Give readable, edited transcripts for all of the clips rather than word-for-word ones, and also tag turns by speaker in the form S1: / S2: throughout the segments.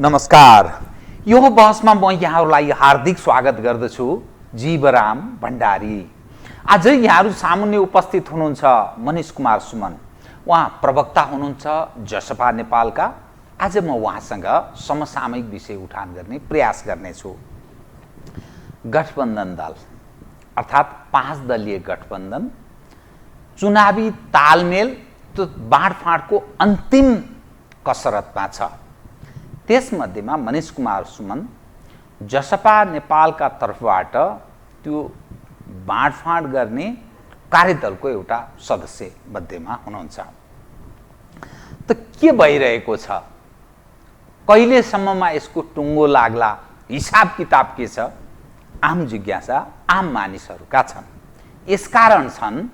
S1: नमस्कार। यो बहसमा म यहाँहरूलाई हार्दिक स्वागत गर्दछु। जीवराम भण्डारी। आज यहाँहरू सामुन्ने उपस्थित हुनुहुन्छ मनिष कुमार सुमन। उहाँ प्रवक्ता हुनुहुन्छ जसपा नेपालका। आज म उहाँसँग समसामयिक विषय उठान गर्ने प्रयास गर्नेछु। गठबन्धन दल अर्थात् 5 दलीय गठबन्धन चुनावी तालमेल त्यो बाँडफाँडको अन्तिम कसरतमा छ। त्यसमध्येमा मनिष कुमार सुमन जसपा नेपालका तर्फबाट त्यो बाँडफाँड गर्ने कार्यदलको एउटा सदस्य मध्येमा हुनुहुन्छ। त के भइरहेको छ, कहिलेसम्ममा यसको टुङ्गो लाग्ला, हिसाब किताब के छ, आम जिज्ञासा आम मानिसहरूका छन्। यसकारण छन्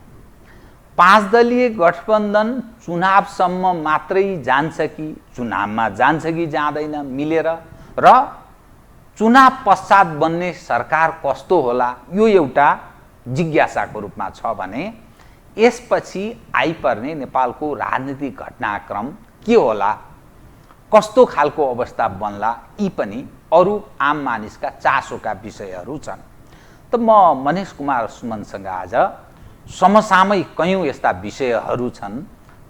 S1: 5 दलीय गठबन्धन चुनावसम्म मात्रै जान्छ कि चुनावमा जान्छ कि जाँदैन मिलेर, र चुनाव पश्चात बन्ने सरकार कस्तो होला यो एउटा जिज्ञासाको रूपमा छ भने यसपछि आइपर्ने नेपालको राजनीतिक घटनाक्रम के होला, कस्तो खालको अवस्था बन्ला, यी पनि अरू आम मानिसका चासोका विषयहरू छन्। त म मनिष कुमार सुमनसँग आज समसामयिक कयौं यस्ता विषयहरू छन्,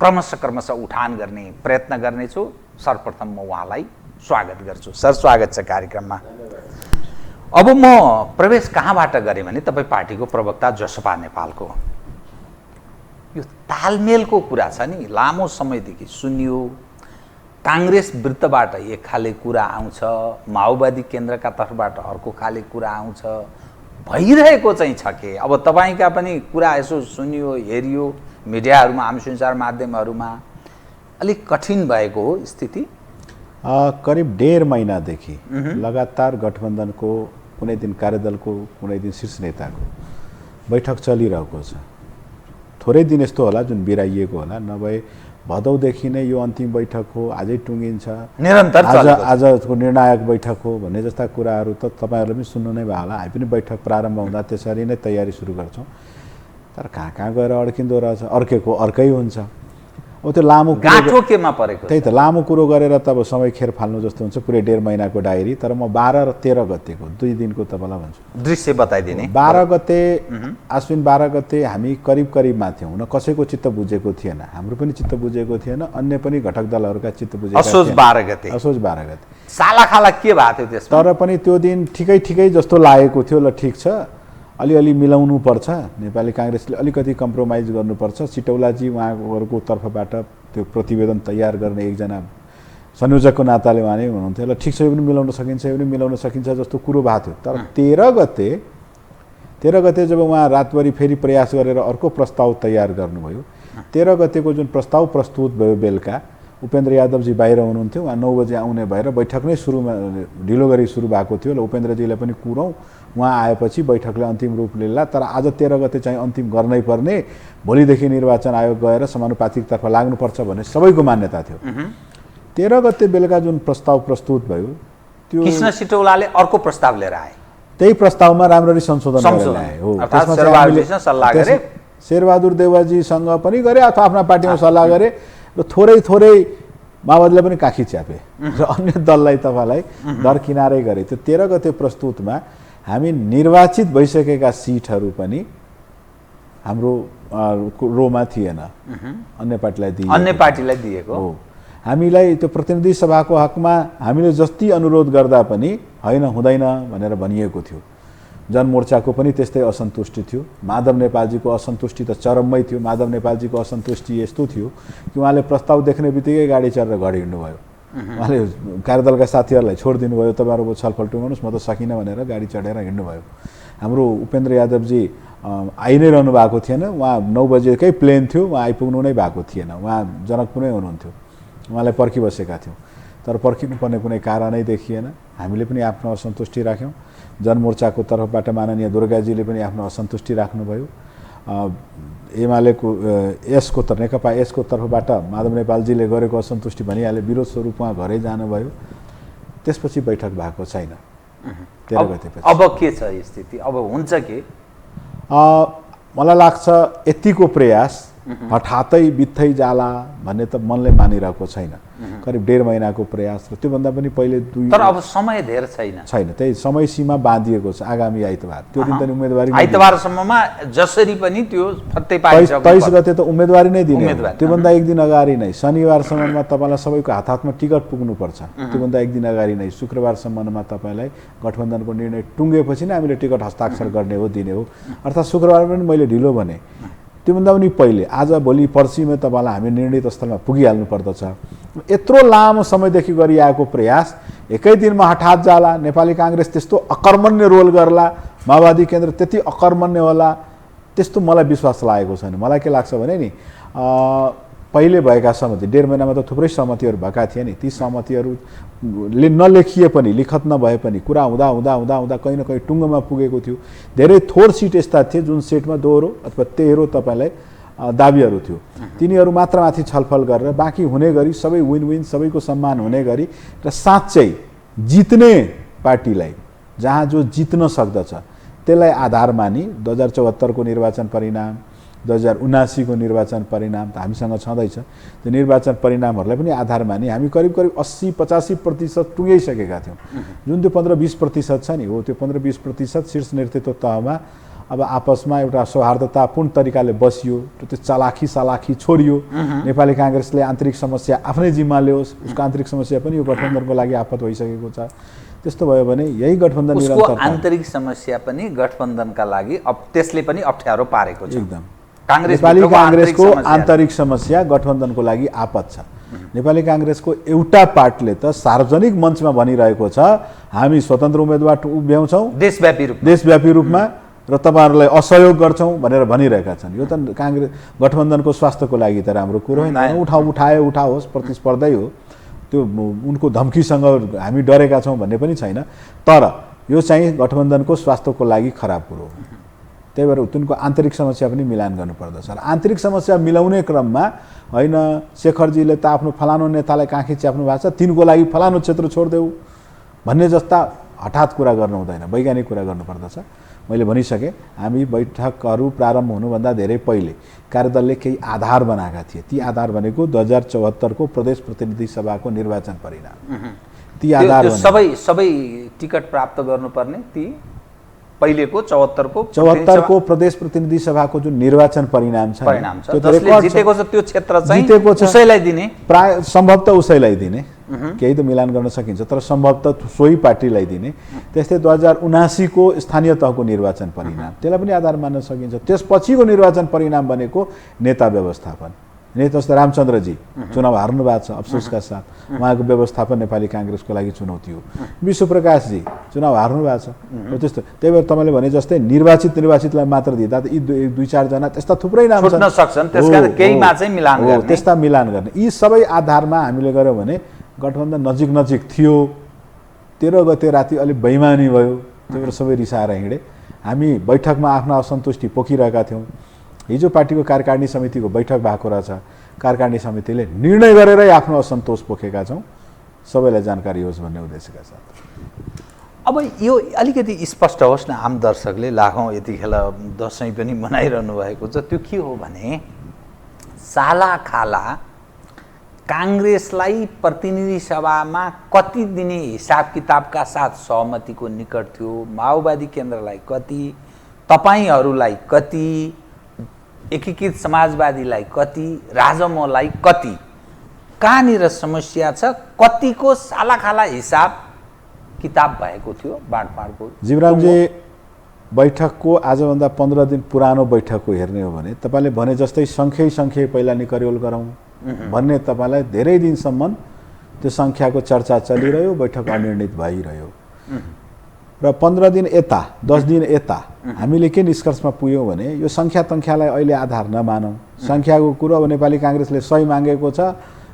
S1: क्रमशः उठान गर्ने प्रयत्न गर्नेछु। सर्वप्रथम म उहाँलाई स्वागत गर्छु। सर, स्वागत छ कार्यक्रममा। अब म प्रवेश कहाँबाट गरेँ भने तपाईँ पार्टीको प्रवक्ता जसपा नेपालको। यो तालमेलको कुरा छ नि, लामो समयदेखि सुनियो। काङ्ग्रेस वृत्तबाट एक खाले कुरा आउँछ, माओवादी केन्द्रका तर्फबाट अर्को खाले कुरा आउँछ, भइरहेको चाहिँ छ के। अब तपाईँका पनि कुरा यसो सुनियो, हेरियो, मिडियाहरूमा, आम सञ्चार माध्यमहरूमा अलिक कठिन भएको हो स्थिति।
S2: करिब 1.5 महिनादेखि लगातार गठबन्धनको कुनै दिन कार्यदलको, कुनै दिन शीर्ष नेताको बैठक चलिरहेको छ। थोरै दिन यस्तो होला जुन बिराइएको होला, नभए भदौदेखि नै यो अन्तिम बैठक हो, आजै टुङ्गिन्छ,
S1: निरन्तर
S2: आजको निर्णायक बैठक हो भन्ने जस्ता कुराहरू त तपाईँहरूले पनि सुन्नु नै भयो होला। हामी पनि बैठक प्रारम्भ हुँदा त्यसरी नै तयारी सुरु गर्छौँ। तर कहाँ गएर अड्किँदो रहेछ, अर्केको अर्कै हुन्छ। अब त्यो लामो
S1: गाँठो केमा परेको,
S2: त्यही त लामो कुरो गरेर त अब समय खेर फाल्नु जस्तो हुन्छ। पुरै 1.5 महिनाको डायरी। तर म 12 र 13 गतेको 2 दिनको तपाईँलाई भन्छु,
S1: दृश्य बताइदिने।
S2: 12 गते आश्विन 12 गते हामी करिबमा थियौँ। न कसैको चित्त बुझेको थिएन, हाम्रो पनि चित्त बुझेको थिएन, अन्य पनि घटक दलहरूका चित्त बुझेको थिएन।
S1: असोज 12 गते सालाखाला के भएको थियो त्यसमा।
S2: तर पनि त्यो दिन ठिकै जस्तो लागेको थियो। ल ठिक छ, अलिअलि मिलाउनु पर्छ, नेपाली काङ्ग्रेसले अलिकति कम्प्रोमाइज गर्नुपर्छ। सिटौलाजी उहाँहरूको तर्फबाट त्यो प्रतिवेदन तयार गर्ने एकजना संयोजकको नाताले उहाँ नै हुनुहुन्थ्यो। ल ठिक छ, यो पनि मिलाउन सकिन्छ, यो पनि मिलाउन सकिन्छ जस्तो कुरो भएको थियो। तर 13 गते जब उहाँ रातभरि फेरि प्रयास गरेर अर्को प्रस्ताव तयार गर्नुभयो, 13 गतेको जुन प्रस्ताव प्रस्तुत भयो बेलुका, उपेन्द्र यादवजी बाहिर हुनुहुन्थ्यो। उहाँ 9 बजे आउने भएर बैठक नै ढिलो गरी सुरु भएको थियो। ल उपेन्द्रजीलाई पनि कुरौँ, उहाँ आएपछि बैठकले अन्तिम रूप लिएला। तर आज 13 गते चाहिँ अन्तिम गर्नै पर्ने, भोलिदेखि निर्वाचन आयोग गएर समानुपातिकतर्फ लाग्नुपर्छ भन्ने सबैको मान्यता थियो। 13 गते बेलुका जुन प्रस्ताव प्रस्तुत भयो, त्यो
S1: कृष्ण सिटौलाले अर्को प्रस्ताव लिएर आए।
S2: त्यही प्रस्तावमा राम्ररी संशोधन गरेर ल्याए हो।
S1: त्यसमा सल्लाह गरे,
S2: शेरबहादुर देवाजीसँग पनि गरे अथवा आफ्ना पार्टीमा सल्लाह गरे, र थोरै माओवादीलाई पनि काखी च्यापे, र अन्य दललाई तपाईँलाई दरकिनारै गरे। त्यो 13 गते प्रस्तुतमा हामी निर्वाचित भइसकेका सिटहरू पनि हाम्रो रोमा थिएन, अन्य पार्टीलाई दिएको
S1: हो।
S2: हामीलाई त्यो प्रतिनिधि सभाको हकमा हामीले जति अनुरोध गर्दा पनि होइन, हुँदैन भनेर भनिएको थियो। जनमोर्चाको पनि त्यस्तै असन्तुष्टि थियो। माधव नेपालजीको असन्तुष्टि त चरममै थियो। माधव नेपालजीको असन्तुष्टि यस्तो थियो कि उहाँले प्रस्ताव देख्ने बित्तिकै गाडी चढेर घर हिँड्नुभयो। उहाँले कार्यदलका साथीहरूलाई छोडिदिनु भयो, तपाईँहरू छलफल टुङ्गाउनुहोस्, म त सकिनँ भनेर गाडी चढेर हिँड्नुभयो। हाम्रो उपेन्द्र यादवजी आइ नै रहनु भएको थिएन। उहाँ 9 बजेकै प्लेन थियो, उहाँ आइपुग्नु नै भएको थिएन। उहाँ जनकपुरै हुनुहुन्थ्यो, उहाँलाई पर्खिबसेका थियौँ। तर पर्खिनुपर्ने कुनै कारणै देखिएन। हामीले पनि आफ्नो असन्तुष्टि राख्यौँ। जनमोर्चाको तर्फबाट माननीय दुर्गाजीले पनि आफ्नो असन्तुष्टि राख्नुभयो। एमालेको नेकपा यसको तर्फबाट माधव नेपालजीले गरेको असन्तुष्टि भनिहाले, विरोध स्वरूप उहाँ घरै जानुभयो। त्यसपछि बैठक भएको छैन 13 गतेपछि।
S1: अब के छ स्थिति, अब हुन्छ के?
S2: मलाई लाग्छ यतिको प्रयास हठातै बित्थै जाला भन्ने त मनले मानिरहेको छैन। करिब 1.5 महिनाको प्रयास र त्योभन्दा पनि पहिले
S1: तर अब समय धेर छैन।
S2: त्यही समय सीमा बाँधिएको छ आगामी आइतबार। त्यो दिन त उम्मेदवारी
S1: आइतबारसम्ममा जसरी पनि त्यो फत्तै पाइसक्यो।
S2: 23 गते त उम्मेदवारी नै दिने हो। त्योभन्दा एक दिन अगाडि नै शनिबारसम्ममा तपाईँलाई सबैको हातमा टिकट पुग्नुपर्छ। त्योभन्दा एक दिन अगाडि नै शुक्रबारसम्ममा तपाईँलाई गठबन्धनको निर्णय टुङ्गेपछि नै हामीले टिकट हस्ताक्षर गर्ने हो, दिने हो। अर्थात् शुक्रबार पनि मैले ढिलो भने त्योभन्दा पनि पहिले आज भोलि पर्सिमै तपाईँलाई हामी निर्णित स्थलमा पुगिहाल्नु पर्दछ। यत्रो लामो समयदेखि गरिआएको प्रयास एकै दिनमा हठात जाला, नेपाली काङ्ग्रेस त्यस्तो अकर्मण्य रोल गर्ला, माओवादी केन्द्र त्यति अकर्मण्य होला, त्यस्तो मलाई विश्वास लागेको छैन। मलाई के लाग्छ भने नि पहिले भएका सहमति 1.5 महिनामा त थुप्रै सहमतिहरू भएका थिए नि। ती सहमतिहरूले नलेखिए पनि, लिखत नभए पनि कुरा हुँदा हुँदा हुँदा हुँदा कहीँ न कहीँ टुङ्गोमा पुगेको थियो। धेरै थोर सिट यस्ता थिए जुन सेटमा 2 अथवा 13 तपाईँलाई दाबीहरू थियो। तिनीहरू माथि छलफल गरेर बाँकी हुने गरी सबै विन विन, सबैको सम्मान हुने गरी र साँच्चै जित्ने पार्टीलाई जहाँ जो जित्न सक्दछ त्यसलाई आधार मानी 2074 को निर्वाचन परिणाम, 2079 को निर्वाचन परिणाम त हामीसँग छँदैछ। त्यो निर्वाचन परिणामहरूलाई पनि आधार मानि हामी करिब 80-85% टुङ्गाइसकेका थियौँ। जुन त्यो 15-20% छ नि, हो त्यो 15-20% शीर्ष नेतृत्व तहमा अब आपसमा एउटा सौहार्दतापूर्ण तरिकाले बसियो, त्यो चालाखी छोडियो। नेपाली काङ्ग्रेसले आन्तरिक समस्या आफ्नै जिम्मा ल्याओस्, उसको आन्तरिक समस्या पनि यो गठबन्धनको लागि आपत भइसकेको छ। त्यस्तो भयो भने यही गठबन्धन
S1: निरन्तर आन्तरिक समस्या पनि गठबन्धनका लागि अब त्यसले पनि अप्ठ्यारो पारेको छ।
S2: एकदम नेपाली काङ्ग्रेसको आन्तरिक समस्या गठबन्धनको लागि आपत छ। नेपाली काङ्ग्रेसको एउटा पार्टले त सार्वजनिक मञ्चमा भनिरहेको छ हामी स्वतन्त्र उम्मेदवार उभ्याउँछौँ देशव्यापी रूपमा र तपाईँहरूलाई असहयोग गर्छौँ भनेर भनिरहेका छन्। यो त काङ्ग्रेस गठबन्धनको स्वास्थ्यको लागि त राम्रो कुरो होइन। उठाओस्, प्रतिस्पर्धै हो। त्यो उनको धम्कीसँग हामी डरेका छौँ भन्ने पनि छैन। तर यो चाहिँ गठबन्धनको स्वास्थ्यको लागि खराब कुरो हो। त्यही भएर तिनको आन्तरिक समस्या पनि मिलान गर्नुपर्दछ। र आन्तरिक समस्या मिलाउने क्रममा होइन शेखरजीले त आफ्नो फलानु नेतालाई काँखी च्याप्नु भएको छ, तिनको लागि फलानु क्षेत्र छोडिदेऊ भन्ने जस्ता हठात कुरा गर्नु हुँदैन, वैज्ञानिक कुरा गर्नुपर्दछ। मैले भनिसकेँ हामी बैठकहरू प्रारम्भ हुनुभन्दा धेरै पहिले कार्यदलले केही आधार बनाएका थिए। ती आधार भनेको 2074 को प्रदेश प्रतिनिधि सभाको निर्वाचन परिणाम। ती आधार
S1: सबै टिकट प्राप्त गर्नुपर्ने ती पहिलेको
S2: 74 को प्रदेश प्रतिनिधि सभाको जुन निर्वाचन परिणाम छ
S1: जसले जितेको छ त्यो क्षेत्र चाहिँ उसैलाई दिने,
S2: प्राय सम्भवतः उसैलाई दिने, केही त मिलान गर्न सकिन्छ तर सम्भवतः सोही पार्टीलाई दिने। त्यस्तै 2079 को स्थानीय तहको निर्वाचन परिणाम त्यसलाई पनि आधार मान्न सकिन्छ। त्यसपछिको निर्वाचन परिणाम भनेको नेता व्यवस्थापन। नेता जस्तै रामचन्द्रजी चुनाव हार्नु भएको छ अफसोसका साथ, उहाँको व्यवस्थापन नेपाली काङ्ग्रेसको लागि चुनौती हो। विश्वप्रकाशजी चुनाव हार्नु भएको छ। त्यस्तो त्यही भएर तपाईँले भने जस्तै निर्वाचितलाई मात्र दिँदा त यी 2-4 जना त्यस्ता थुप्रै नाम
S1: छन्,
S2: त्यस्ता मिलान गर्ने। यी सबै आधारमा हामीले गर्यौँ भने गठबन्धन नजिक थियो। 13 गते राति अलिक बेइमानी भयो, त्यही भएर सबै रिसाएर हिँडे। हामी बैठकमा आफ्ना असन्तुष्टि पोखिरहेका थियौँ। हिजो पार्टीको कार्यकारिणी समितिको बैठक भएको रहेछ। कार्यकारिणी समितिले निर्णय गरेरै आफ्नो असन्तोष पोखेका छौँ, सबैलाई जानकारी होस् भन्ने उद्देश्यका साथ।
S1: अब यो अलिकति स्पष्ट होस् न आम दर्शकले, लाखौँ यतिखेर दसैँ पनि मनाइरहनु भएको छ। त्यो के हो भने सालाखाला काङ्ग्रेसलाई प्रतिनिधि सभामा कति दिने हिसाब किताबका साथ सहमतिको निकट थियो, माओवादी केन्द्रलाई कति, तपाईँहरूलाई कति, एकीकृत समाजवादीलाई कति, राजमोलाई कति, कहाँनिर समस्या छ, कतिको सालाखाला हिसाब किताब भएको थियो बाँडफाँडको?
S2: जीवरामजी बैठकको आजभन्दा 15 दिन पुरानो बैठकको हेर्ने हो भने तपाईँले भने जस्तै सङ्ख्यै पहिला निकर्योल गरौँ भन्ने तपाईँलाई धेरै दिनसम्म त्यो सङ्ख्याको चर्चा चलिरह्यो, बैठक अनिर्णित भइरह्यो। र 15 दिन यता 10 दिन यता हामीले के निष्कर्षमा पुग्यौँ भने यो सङ्ख्यालाई अहिले आधार नमानौँ। सङ्ख्याको कुरो अब नेपाली काङ्ग्रेसले 100 मागेको छ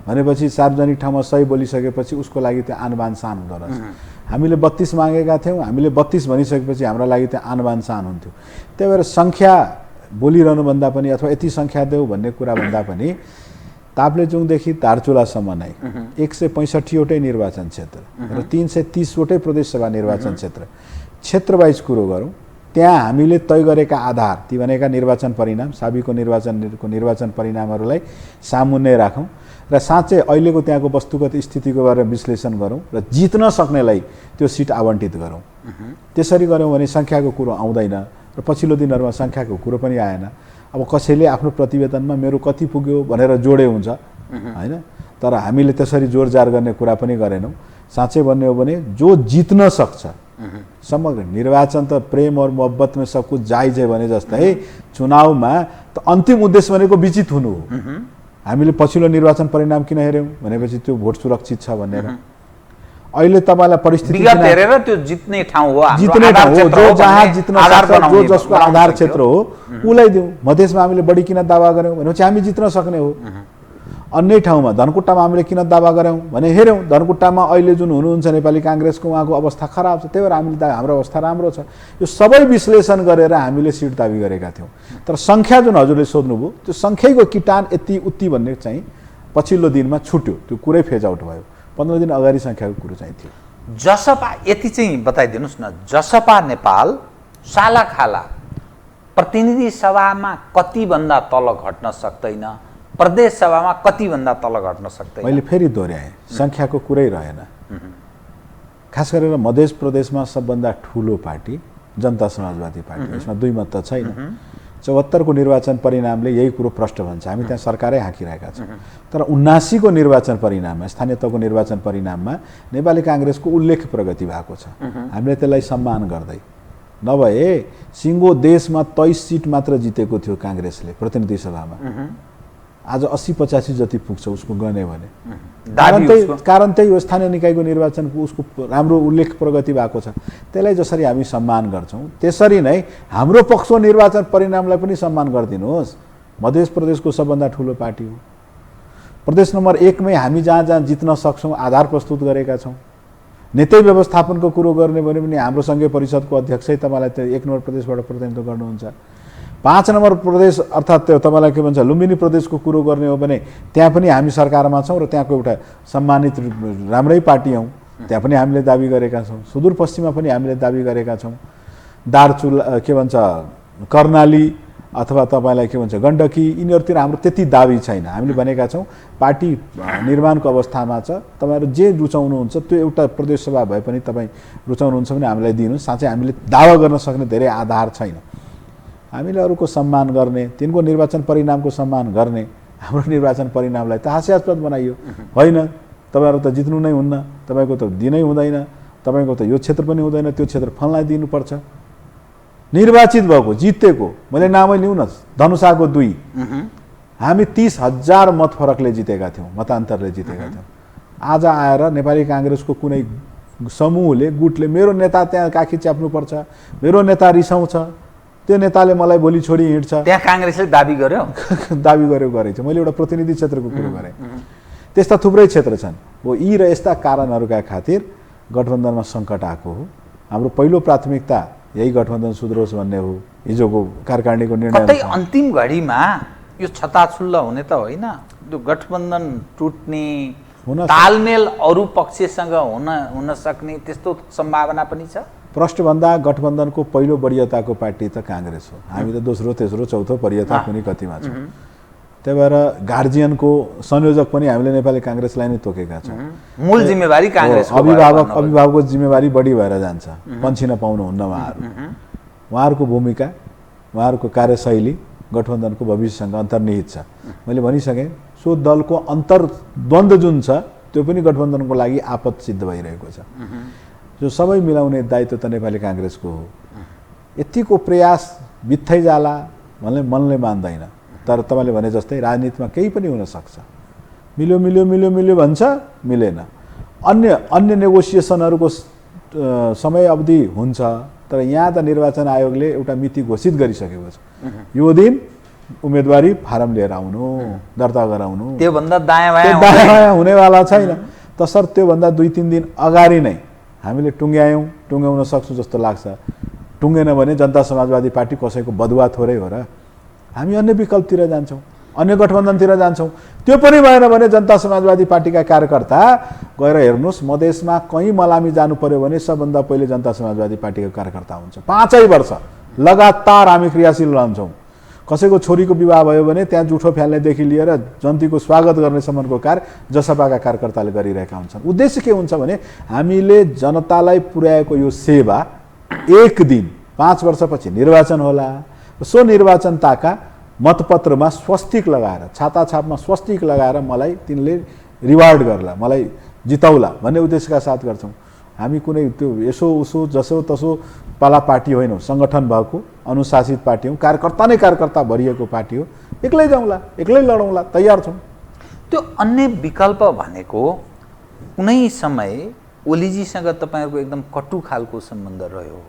S2: भनेपछि सार्वजनिक ठाउँमा 100 बोलिसकेपछि उसको लागि त्यो आनबान सान हुँदो रहेछ। हामीले 32 मागेका थियौँ, हामीले 32 भनिसकेपछि हाम्रो लागि त्यो आनबान सान हुन्थ्यो। त्यही भएर सङ्ख्या बोलिरहनुभन्दा पनि अथवा यति सङ्ख्या देऊ भन्ने कुरा भन्दा पनि ताप्लेजुङदेखि दार्चुलासम्म नै 165 वटै निर्वाचन क्षेत्र र 330 वटै प्रदेशसभा निर्वाचन क्षेत्र वाइज कुरो गरौँ। त्यहाँ हामीले तय गरेका आधार ती भनेका निर्वाचन परिणाम साबिको निर्वाचन परिणामहरूलाई सामुन्ने राखौँ र साँच्चै अहिलेको त्यहाँको वस्तुगत स्थितिको बारेमा विश्लेषण गरौँ र जित्न सक्नेलाई त्यो सिट आवन्टित गरौँ। त्यसरी गऱ्यौँ भने सङ्ख्याको कुरो आउँदैन र पछिल्लो दिनहरूमा सङ्ख्याको कुरो पनि आएन। अब कसैले आफ्नो प्रतिवेदनमा मेरो कति पुग्यो भनेर जोडे हुन्छ होइन, तर हामीले त्यसरी जोडजाड गर्ने कुरा पनि गरेनौँ। साँच्चै भन्ने हो भने जो जित्न सक्छ, समग्र निर्वाचन त प्रेम और मोहब्बत में सब कुछ जायज है भने जस्तै चुनावमा त अन्तिम उद्देश्य भनेको विजित हुनु हो। हामीले पछिल्लो निर्वाचन परिणाम किन हेऱ्यौँ भनेपछि त्यो भोट सुरक्षित छ भनेर। अहिले तपाईँलाई परिस्थिति
S1: हेरेर त्यो जित्ने ठाउँ हो,
S2: जित्ने ठाउँ हो, जो जहाँ जित्न सक्छ, जो जसको आधार क्षेत्र हो उसलाई दिउँ। मधेसमा हामीले बढी किन दावा गऱ्यौँ भनेपछि हामी जित्न सक्ने हो। अन्य ठाउँमा धनकुट्टामा हामीले किन दावा गऱ्यौँ भने हेऱ्यौँ धनकुट्टामा अहिले जुन हुनुहुन्छ नेपाली काङ्ग्रेसको उहाँको अवस्था खराब छ, त्यही भएर हामीले हाम्रो अवस्था राम्रो छ। यो सबै विश्लेषण गरेर हामीले सिट दाबी गरेका थियौँ। तर सङ्ख्या जुन हजुरले सोध्नुभयो त्यो सङ्ख्यैको किटान यति उति भन्ने चाहिँ पछिल्लो दिनमा छुट्यो, त्यो कुरै फेज आउट भयो। 15 दिन अगाडि सङ्ख्याको कुरो चाहिँ थियो।
S1: जसपा यति चाहिँ बताइदिनुहोस् न, जसपा नेपाल सालाखाला प्रतिनिधि सभामा कतिभन्दा तल घट्न सक्दैन, प्रदेश सभामा कतिभन्दा तल घट्न सक्दैन?
S2: मैले फेरि दोहोऱ्याएँ, सङ्ख्याको कुरै रहेन। खास गरेर मध्य प्रदेशमा सबभन्दा ठुलो पार्टी जनता समाजवादी पार्टी, यसमा दुई मत त छैन। 74 को निर्वाचन परिणामले यही कुरो प्रष्ट भन्छ, हामी त्यहाँ सरकारै हाँकिरहेका छौँ। तर 79 को निर्वाचन परिणाममा, स्थानीय तहको निर्वाचन परिणाममा नेपाली काङ्ग्रेसको उल्लेख प्रगति भएको छ। हामीले त्यसलाई सम्मान गर्दै, नभए सिङ्गो देशमा 23 सिट मात्र जितेको थियो काङ्ग्रेसले प्रतिनिधि सभामा, आज 80-85 जति पुग्छ उसको गने भने। कारण त्यही हो, स्थानीय निकायको निर्वाचनको उसको राम्रो उल्लेख प्रगति भएको छ। त्यसलाई जसरी हामी सम्मान गर्छौँ त्यसरी नै हाम्रो पक्षको निर्वाचन परिणामलाई पनि सम्मान गरिदिनुहोस्। मध्य प्रदेशको सबभन्दा ठुलो पार्टी हो। प्रदेश नम्बर 1 मै हामी जहाँ जहाँ जित्न सक्छौँ आधार प्रस्तुत गरेका छौँ। नेतै व्यवस्थापनको कुरो गर्ने भने पनि हाम्रो सङ्घीय परिषदको अध्यक्षै तपाईँलाई त्यो 1 नम्बर प्रदेशबाट प्रतिनिधित्व गर्नुहुन्छ। 5 नम्बर प्रदेश अर्थात् त्यो तपाईँलाई के भन्छ लुम्बिनी प्रदेशको कुरो गर्ने हो भने त्यहाँ पनि हामी सरकारमा छौँ र त्यहाँको एउटा सम्मानित राम्रै पार्टी हौँ, त्यहाँ पनि हामीले दाबी गरेका छौँ। सुदूरपश्चिममा पनि हामीले दाबी गरेका छौँ। दार्चुला के भन्छ कर्णाली अथवा तपाईँलाई के भन्छ गण्डकी, यिनीहरूतिर हाम्रो त्यति दाबी छैन। हामीले भनेका छौँ पार्टी निर्माणको अवस्थामा छ, तपाईँहरू जे रुचाउनुहुन्छ त्यो एउटा प्रदेश सभा भए पनि तपाईँ रुचाउनुहुन्छ भने हामीलाई दिनुहोस्। साँच्चै हामीले दावा गर्न सक्ने धेरै आधार छैन। हामीले अरूको सम्मान गर्ने, तिनको निर्वाचन परिणामको सम्मान गर्ने, हाम्रो निर्वाचन परिणामलाई त हास्यास्पद बनाइयो। होइन, तपाईँहरू त जित्नु नै हुन्न, तपाईँको त दिनै हुँदैन, तपाईँको त यो क्षेत्र पनि हुँदैन, त्यो क्षेत्र फललाई दिनुपर्छ। निर्वाचित भएको जितेको मैले नामै लिउँ न, धनुषाको 2 हामी 30,000 मत फरकले जितेका थियौँ, मतान्तरले जितेका थियौँ। आज आएर नेपाली काङ्ग्रेसको कुनै समूहले गुटले मेरो नेता त्यहाँ काखी च्याप्नुपर्छ, मेरो नेता रिसाउँछ, त्यो नेताले मलाई भोलि छोडी हिँड्छ,
S1: त्यहाँ काङ्ग्रेसले दाबी गर्यो
S2: दाबी गरेछ। मैले एउटा प्रतिनिधि क्षेत्रको कुरो गरेँ। त्यस्ता थुप्रै क्षेत्र छन् हो। यी र यस्ता कारणहरूका खातिर गठबन्धनमा सङ्कट आएको हो। हाम्रो पहिलो प्राथमिकता यही गठबन्धन सुध्रोस् भन्ने हो। हिजोको कार्यकारिणीको निर्णय
S1: कतै अन्तिम घडीमा यो छताछुल्ल हुने त होइन, त्यो गठबन्धन टुट्ने, तालमेल अरू पक्षसँग हुन सक्ने त्यस्तो सम्भावना पनि छ।
S2: प्रष्टभन्दा गठबन्धनको पहिलो वरियताको पार्टी त काङ्ग्रेस हो। हामी त दोस्रो तेस्रो चौथो वरियता कुनै कतिमा छौँ। त्यही भएर गार्जियनको संयोजक पनि हामीले नेपाली काङ्ग्रेसलाई नै तोकेका छौँ।
S1: मूल जिम्मेवारी काङ्ग्रेसको,
S2: अभिभावकको जिम्मेवारी बढी भएर जान्छ, पन्छिन पाउनुहुन्न उहाँहरू। उहाँहरूको भूमिका, उहाँहरूको कार्यशैली गठबन्धनको भविष्यसँग अन्तर्निहित छ। मैले भनिसकेँ सो दलको अन्तर्द्वन्द्व जुन छ त्यो पनि गठबन्धनको लागि आपत सिद्ध भइरहेको छ। जो सबै मिलाउने दायित्व त नेपाली काङ्ग्रेसको हो। यतिको प्रयास बित्थै जाला भन्ने मनले मान्दैन। तर तपाईँले भने जस्तै राजनीतिमा केही पनि हुनसक्छ। मिल्यो मिल्यो मिल्यो मिल्यो भन्छ, मिलेन। अन्य नेगोसिएसनहरूको समय अवधि हुन्छ। तर यहाँ त निर्वाचन आयोगले एउटा मिति घोषित गरिसकेको छ। यो दिन उम्मेदवारी फारम लिएर आउनु, दर्ता गराउनु,
S1: त्योभन्दा दायाँ बायाँ
S2: हुनेवाला छैन। तसर्थ त्योभन्दा 2-3 दिन अगाडि नै हामीले टुङ्ग्याउन सक्छौँ जस्तो लाग्छ। टुङ्गेन भने जनता समाजवादी पार्टी कसैको बदुवा थोरै हो र, हामी अन्य विकल्पतिर जान्छौँ, अन्य गठबन्धनतिर जान्छौँ। त्यो पनि भएन भने जनता समाजवादी पार्टीका कार्यकर्ता गएर हेर्नुहोस्, मधेसमा कहीँ मलामी जानु पर्यो भने सबभन्दा पहिले जनता समाजवादी पार्टीको कार्यकर्ता हुन्छ। 5 वर्ष लगातार हामी क्रियाशील रहन्छौँ। कसैको छोरीको विवाह भयो भने त्यहाँ जुठो फ्याल्नेदेखि लिएर जन्तीको स्वागत गर्नेसम्मको कार्य जसपाका कार्यकर्ताले गरिरहेका हुन्छन्। उद्देश्य के हुन्छ भने हामीले जनतालाई पुर्याएको यो सेवा एक दिन 5 वर्षपछि निर्वाचन होला, सो निर्वाचनताका मतपत्रमा स्वस्तिक लगाएर, छाताछापमा स्वस्तिक लगाएर मलाई तिनले रिवार्ड गर्ला, मलाई जिताउला भन्ने उद्देश्यका साथ गर्छौँ। हामी कुनै त्यो यसो उसो जसो तसो पाला पार्टी होइनौँ, सङ्गठन भएको अनुशासित पार्टी हौँ, कार्यकर्ता नै कार्यकर्ता भरिएको पार्टी हो। एक्लै जाउँला, एक्लै लडौँला, तयार छौँ।
S1: त्यो अन्य विकल्प भनेको कुनै समय ओलीजीसँग तपाईँहरूको एकदम कटु खालको सम्बन्ध रह्यो,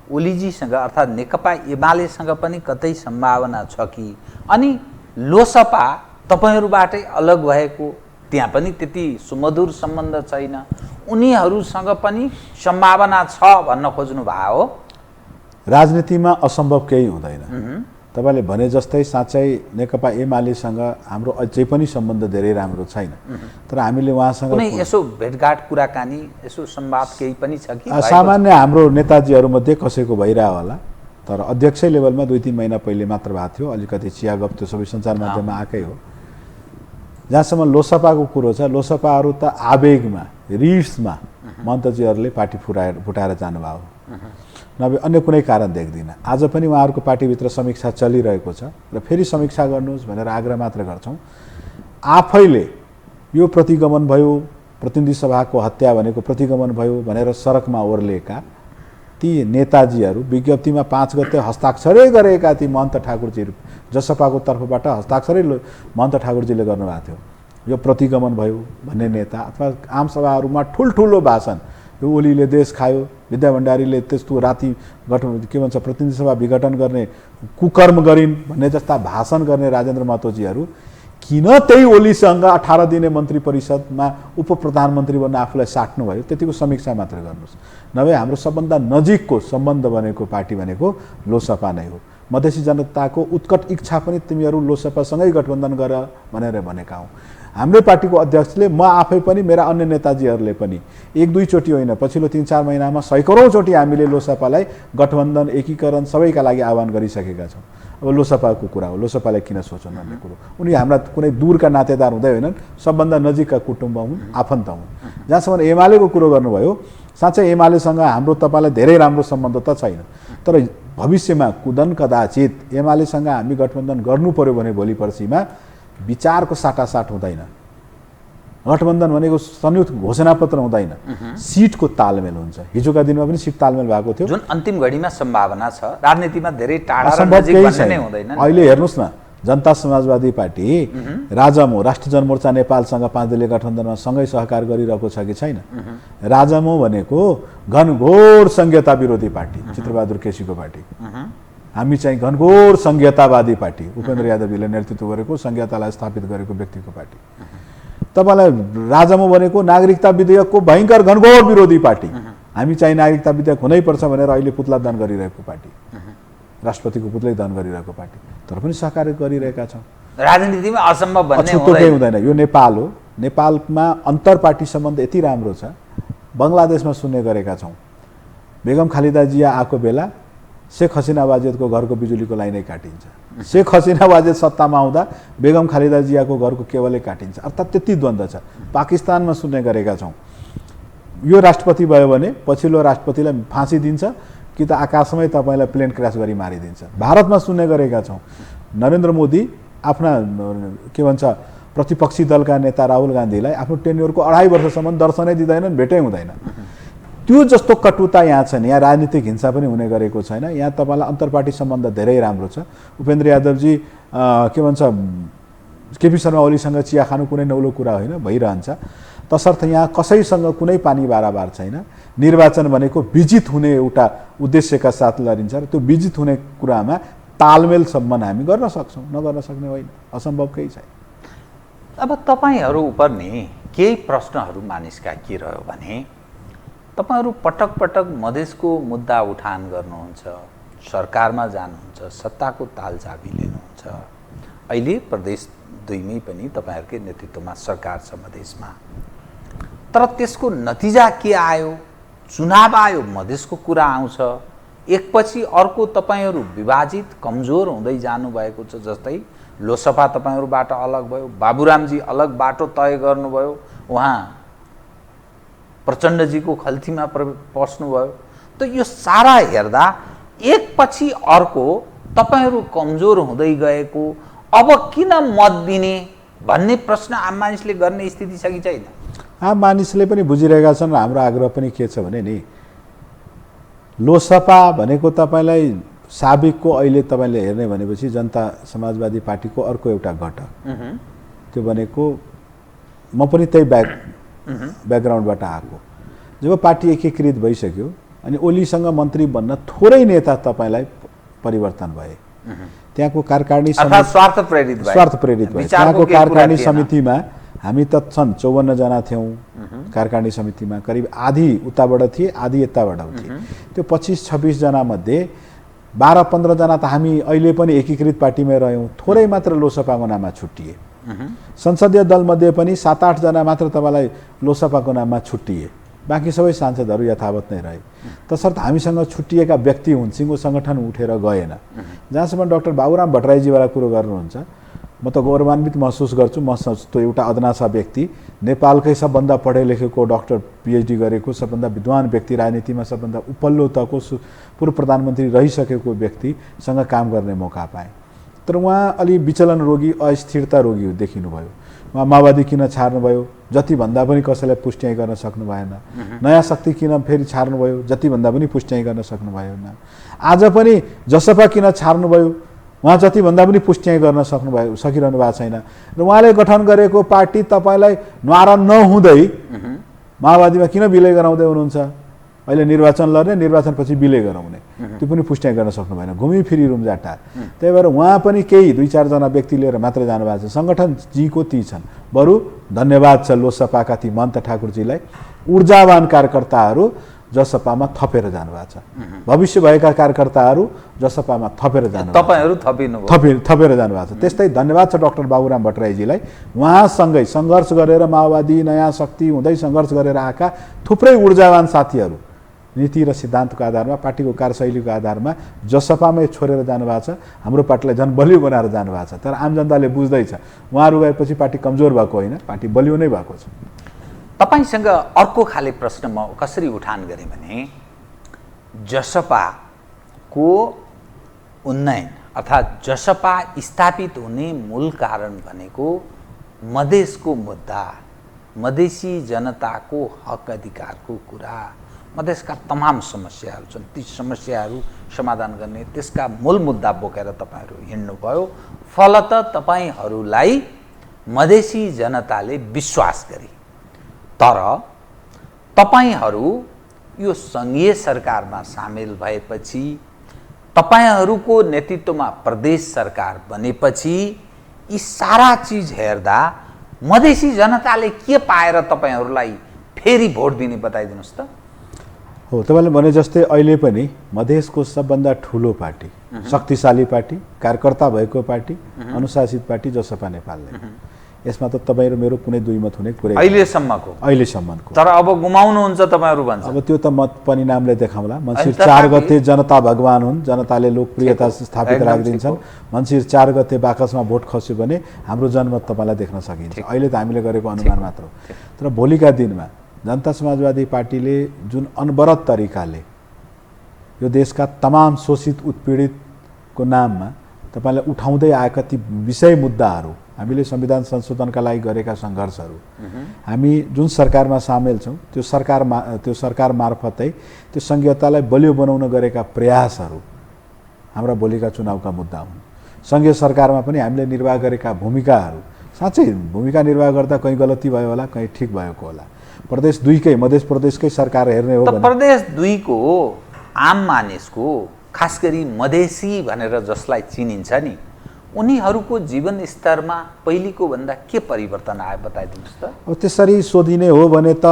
S1: ओलीजीसँग अर्थात् नेकपा एमालेसँग पनि कतै सम्भावना छ कि, अनि लोसपा तपाईँहरूबाटै अलग भएको, त्यहाँ पनि त्यति सुमधुर सम्बन्ध छैन, उनीहरूसँग पनि सम्भावना छ भन्न खोज्नु भयो हो?
S2: राजनीतिमा असम्भव केही हुँदैन। तपाईँले भने जस्तै साँच्चै नेकपा एमालेसँग हाम्रो अझै पनि सम्बन्ध धेरै राम्रो छैन, तर हामीले उहाँसँग
S1: कुनै यसो भेटघाट कुराकानी यसो संवाद केही पनि छ कि?
S2: सामान्य हाम्रो नेताजीहरूमध्ये कसैको भइरह होला, तर अध्यक्ष लेभलमा 2-3 महिना पहिले मात्र भएको थियो। अलिकति चिया गफ त्यो सबै सञ्चार माध्यममा आएकै हो। जहाँसम्म लोसपाको कुरो छ, लोसपाहरू त आवेगमा, रिसमा मन्तजीहरूले पार्टी फुटाएर जानुभयो, नभए अन्य कुनै कारण देख्दिनँ। आज पनि उहाँहरूको पार्टीभित्र समीक्षा चलिरहेको छ र फेरि समीक्षा गर्नुहोस् भनेर आग्रह मात्र गर्छौँ। आफैले यो प्रतिगमन भयो, प्रतिनिधि सभाको हत्या भनेको प्रतिगमन भयो भनेर सडकमा ओर्लेका ती नेताजीहरू विज्ञप्तिमा 5 गते हस्ताक्षरै गरेका ती महन्त ठाकुरजी, जसपाको तर्फबाट हस्ताक्षरै महन्त ठाकुरजीले गर्नुभएको थियो। यो प्रतिगमन भयो भन्ने नेता अथवा आमसभाहरूमा ठुल्ठुलो भाषण, यो ओलीले देश खायो, विद्या भण्डारीले त्यस्तो राति के भन्छ प्रतिनिधि सभा विघटन गर्ने कुकर्म गरिन् भन्ने जस्ता भाषण गर्ने राजेन्द्र महतोजीहरू किन त्यही ओलीसँग 18 दिने मन्त्री परिषदमा उप प्रधानमन्त्री बन्न आफूलाई साट्नु भयो? त्यतिको समीक्षा मात्र गर्नुहोस्। नभए हाम्रो सबभन्दा नजिकको सम्बन्ध बनेको पार्टी भनेको लोसपा नै हो। मधेसी जनताको उत्कट इच्छा पनि तिमीहरू लोसपासँगै गठबन्धन गर भनेर भनेका हौँ। हाम्रै पार्टीको अध्यक्षले, म आफै पनि, मेरा अन्य नेताजीहरूले पनि 1-2 चोटि होइन, पछिल्लो 3-4 महिनामा सैकौँ चोटि हामीले लोसपालाई गठबन्धन एकीकरण सबैका लागि आह्वान गरिसकेका छौँ। अब लोसपाको कुरा हो, लोसपालाई किन सोच्नु भन्ने कुरो। उनी हाम्रा कुनै दूरका नातेदार हुँदै होइनन्, सबभन्दा नजिकका कुटुम्ब हुन्, आफन्त हुन्। जहाँसम्म एमालेको कुरो गर्नुभयो, साँच्चै एमालेसँग हाम्रो तपाईँलाई धेरै राम्रो सम्बन्ध त छैन, तर भविष्यमा कुदन कदाचित एमालेसँग हामी गठबन्धन गर्नु पर्यो भने भोलि पर्सिमा विचारको साटासाट हुँदैन। गठबन्धन भनेको संयुक्त घोषणापत्र हुँदैन, सिटको तालमेल हुन्छ। हिजोका दिनमा पनि सिट तालमेल भएको थियो,
S1: जुन अन्तिम घडीमा सम्भावना छ। राजनीतिमा धेरै टाढा र नजिक भन्ने नै हुँदैन।
S2: अहिले हेर्नुहोस् न, जनता समाजवादी पार्टी राजमो राष्ट्रिय जनमोर्चा नेपालसँग 5 दलीय गठबन्धनमा सँगै सहकार गरिरहेको छ कि छैन? राजमो भनेको घनघोर संघीयता विरोधी पार्टी, चित्रबहादुर केसीको पार्टी। हामी चाहिँ घनघोर संघीयतावादी पार्टी, उपेन्द्र यादवजीले नेतृत्व गरेको, संघीयतालाई स्थापित गरेको व्यक्तिको पार्टी। तपाईँलाई राजमो भनेको नागरिकता विधेयकको भयङ्कर घनघोर विरोधी पार्टी। हामी चाहिँ नागरिकता विधेयक हुनैपर्छ भनेर अहिले पुतला दान गरिरहेको पार्टी, राष्ट्रपतिको पुतलै दान गरिरहेको पार्टी, तर पनि सहकार गरिरहेका छौँ।
S1: राजनीतिमा असम्भव भन्ने
S2: हुँदैन। यो नेपाल हो, नेपालमा अन्तर पार्टी सम्बन्ध यति राम्रो छ। बङ्गलादेशमा सुन्ने गरेका छौँ, बेगम खालिदा जिया आएको बेला शेख हसिना वाजेदको घरको बिजुलीको लाइनै काटिन्छ, शेख हसिना वाजेद सत्तामा आउँदा बेगम खालिदा जियाको घरको केवलै काटिन्छ। अर्थात् त्यति द्वन्द्व छ। पाकिस्तानमा सुन्ने गरेका छौँ, यो राष्ट्रपति भयो भने पछिल्लो राष्ट्रपतिलाई फाँसी दिन्छ कि त आकाशमै तपाईँलाई प्लेन क्रास गरी मारिदिन्छ। भारतमा सुन्ने गरेका छौँ, नरेन्द्र मोदी आफ्ना के भन्छ प्रतिपक्षी दलका नेता राहुल गान्धीलाई आफ्नो टेन्योरको 2.5 वर्षसम्म दर्शनै दिँदैनन्, भेटै हुँदैन। त्यो जस्तो कटुता यहाँ छैन। यहाँ राजनीतिक हिंसा पनि हुने गरेको छैन। यहाँ तपाईँलाई अन्तर्पार्टी सम्बन्ध धेरै राम्रो छ। उपेन्द्र यादवजी के भन्छ केपी शर्मा ओलीसँग चिया खानु कुनै नौलो कुरा होइन, भइरहन्छ। तसर्थ यहाँ कसैसँग कुनै पानी बाराबार छैन। निर्वाचन भनेको विजित हुने एउटा उद्देश्यका साथ लडिन्छ र त्यो विजित हुने कुरामा तालमेलसम्म हामी गर्न सक्छौँ, नगर्न सक्ने होइन, असम्भव केही छैन।
S1: अब तपाईँहरू उप नि केही प्रश्नहरू मानिसका के रह्यो भने, तपाईहरू पटक पटक मधेसको मुद्दा उठान गर्नुहुन्छ, सरकारमा जानुहुन्छ, सत्ताको तालचाबी लिनुहुन्छ। अहिले प्रदेश 2 मै पनि तपाईहरुकै नेतृत्वमा सरकार छ मधेसमा, तर त्यसको नतिजा के आयो? चुनाव आयो, मधेसको कुरा आउँछ, एकपछि अर्को तपाईँहरू विभाजित कमजोर हुँदै जानुभएको छ। जस्तै लोसपा तपाईँहरूबाट अलग भयो, बाबुरामजी अलग बाटो तय गर्नुभयो, उहाँ प्रचण्डजीको खल्तीमा पस्नुभयो। त यो सारा हेर्दा एकपछि अर्को तपाईँहरू कमजोर हुँदै गएको, अब किन मत दिने भन्ने प्रश्न आम मानिसले गर्ने स्थिति छ कि छैन?
S2: आम मानिसले पनि बुझिरहेका छन्। हाम्रो आग्रह पनि के छ भने नि, लोसपा भनेको तपाईँलाई साबिकको अहिले तपाईँले हेर्ने भनेपछि जनता समाजवादी पार्टीको अर्को एउटा घटक, त्यो भनेको म पनि त्यही ब्याकग्राउन्डबाट आएको। जब पार्टी एकीकृत भइसक्यो अनि ओलीसँग मन्त्री बन्न थोरै नेता तपाईँलाई परिवर्तन भए, त्यहाँको कार्यकारिणी
S1: स्वार्थ प्रेरित
S2: भए। त्यहाँको कार्यकारिणी समितिमा हामी त छन् 54 जना थियौँ कार्यकारिणी समितिमा, करिब आधी उताबाट थिए, आधी यताबाट थिए। त्यो 25-26 जना मध्ये 12-15 जना त हामी अहिले पनि एकीकृत पार्टीमै रह्यौँ, थोरै मात्र लोसपाको नाममा छुट्टिए। संसदीय दलमध्ये पनि 7-8 जना मात्र तपाईँलाई लोसपाको नाममा छुट्टिए, बाँकी सबै सांसदहरू यथावत नै रहे। तसर्थ हामीसँग छुट्टिएका व्यक्ति हुन्, सिङ्गो सङ्गठन उठेर गएन। जहाँसम्म डाक्टर बाबुराम भट्टराईजीवाला कुरो गर्नुहुन्छ, म त गौरवान्वित महसुस गर्छु। म त्यो एउटा अदनासा व्यक्ति, नेपालकै सबभन्दा पढे लेखेको डक्टर PhD गरेको सबभन्दा विद्वान व्यक्ति, राजनीतिमा सबभन्दा उपल्लो तहको पूर्व प्रधानमन्त्री रहिसकेको व्यक्तिसँग काम गर्ने मौका पाएँ। तर उहाँ अलि विचलन रोगी, अस्थिरता रोगी देखिनुभयो। उहाँ माओवादी किन छाड्नुभयो, जति भन्दा पनि कसैलाई पुष्ट्याइ गर्न सक्नु भएन। नयाँ शक्ति किन फेरि छाड्नुभयो, जति भन्दा पनि पुष्ट्याइ गर्न सक्नु भएन। आज पनि जसपा किन छाड्नुभयो, उहाँ जति भन्दा पनि पुष्ट्याइ गर्न सकिरहनु भएको छैन। र उहाँले गठन गरेको पार्टी तपाईँलाई न्वारा नहुँदै माओवादीमा किन विलय गराउँदै हुनुहुन्छ? अहिले निर्वाचन लड्ने, निर्वाचनपछि विलय गराउने, त्यो पनि पुष्ट्याइ गर्न सक्नु भएन। घुमी फिरी रुम्जाटा। त्यही भएर उहाँ पनि केही 2-4 जना व्यक्ति लिएर मात्र जानुभएको छ। सङ्गठन जीको ती छन्। बरु धन्यवाद छ लोसपाका ती महन्त ठाकुरजीलाई, ऊर्जावान कार्यकर्ताहरू जसपामा थपेर जानुभएको छ। भविष्य भएका कार्यकर्ताहरू जसपामा थपेर जानुभएको छ।
S1: तपाईहरू
S2: थपेर जानुभएको छ। त्यस्तै धन्यवाद छ डाक्टर बाबुराम भट्टराईजीलाई। उहाँसँगै सङ्घर्ष गरेर माओवादी, नयाँ शक्ति हुँदै सङ्घर्ष गरेर आएका थुप्रै ऊर्जावान साथीहरू नीति र सिद्धान्तको आधारमा, पार्टीको कार्यशैलीको आधारमा जसपामै छोडेर जानुभएको छ। हाम्रो पार्टीलाई झन् बलियो बनाएर जानुभएको छ। तर आम जनताले बुझ्दैछ उहाँहरू गएपछि पार्टी कमजोर भएको होइन, पार्टी बलियो नै भएको छ।
S1: तपाईसँग अर्को खाले प्रश्न म कसरी उठान गरेँ भने, जसपाको उन्नयन अर्थात् जसपा स्थापित हुने मूल कारण भनेको मधेसको मुद्दा, मधेसी जनताको हक अधिकारको कुरा, मधेसका तमाम समस्याहरू छन्, ती समस्याहरू समाधान गर्ने त्यसका मूल मुद्दा बोकेर तपाईँहरू हिँड्नुभयो। फलत तपाईँहरूलाई मधेसी जनताले विश्वास गरे। तर तपाईहरू यो सङ्घीय सरकारमा सामेल भएपछि, तपाईहरूको नेतृत्वमा प्रदेश सरकार बनेपछि यी सारा चिज हेर्दा मधेसी जनताले के पाएर तपाईँहरूलाई फेरि भोट दिने बताइदिनुहोस् त।
S2: हो, तपाईँले भने जस्तै अहिले पनि मधेसको सबभन्दा ठुलो पार्टी, शक्तिशाली पार्टी, कार्यकर्ता भएको पार्टी, अनुशासित पार्टी जसपा नेपालले। यसमा त तपाईँ र मेरो कुनै दुई मत हुने कुरा अहिलेसम्मको।
S1: तर अब गुमाउनुहुन्छ तपाईँहरू भन्छ।
S2: अब त्यो त मत परिणामले देखाउँला। मन्सिर 4 गते जनता भगवान हुन्, जनताले लोकप्रियता स्थापित राखिदिन्छन्। मन्सिर 4 गते बाकसमा भोट खस्यो भने हाम्रो जनमत तपाईँलाई देख्न सकिन्छ। अहिले त हामीले गरेको अनुमान मात्र हो। तर भोलिका दिनमा जनता समाजवादी पार्टीले जुन अनवरत तरिकाले यो देशका तमाम शोषित उत्पीडितको नाममा तपाईँलाई उठाउँदै आएका ती विषय मुद्दाहरू, हामीले संविधान संशोधनका लागि गरेका सङ्घर्षहरू, हामी जुन सरकारमा सामेल छौँ त्यो सरकार मार्फतै त्यो सङ्घीयतालाई बलियो बनाउन गरेका प्रयासहरू हाम्रा भोलिका चुनावका मुद्दा हुन्। सङ्घीय सरकारमा पनि हामीले निर्वाह गरेका भूमिकाहरू, साँच्चै भूमिका निर्वाह गर्दा कहीँ गलती भयो होला, कहीँ ठिक भएको होला। प्रदेश 2 कै मध्य प्रदेशकै सरकार हेर्ने हो भने
S1: प्रदेश 2 को आम मानिसको, खास गरी मधेसी भनेर जसलाई चिनिन्छ नि, उनीहरूको जीवन स्तरमा पहिलेको भन्दा के परिवर्तन आयो बताइदिनुहोस् त।
S2: अब त्यसरी सोधिने हो भने त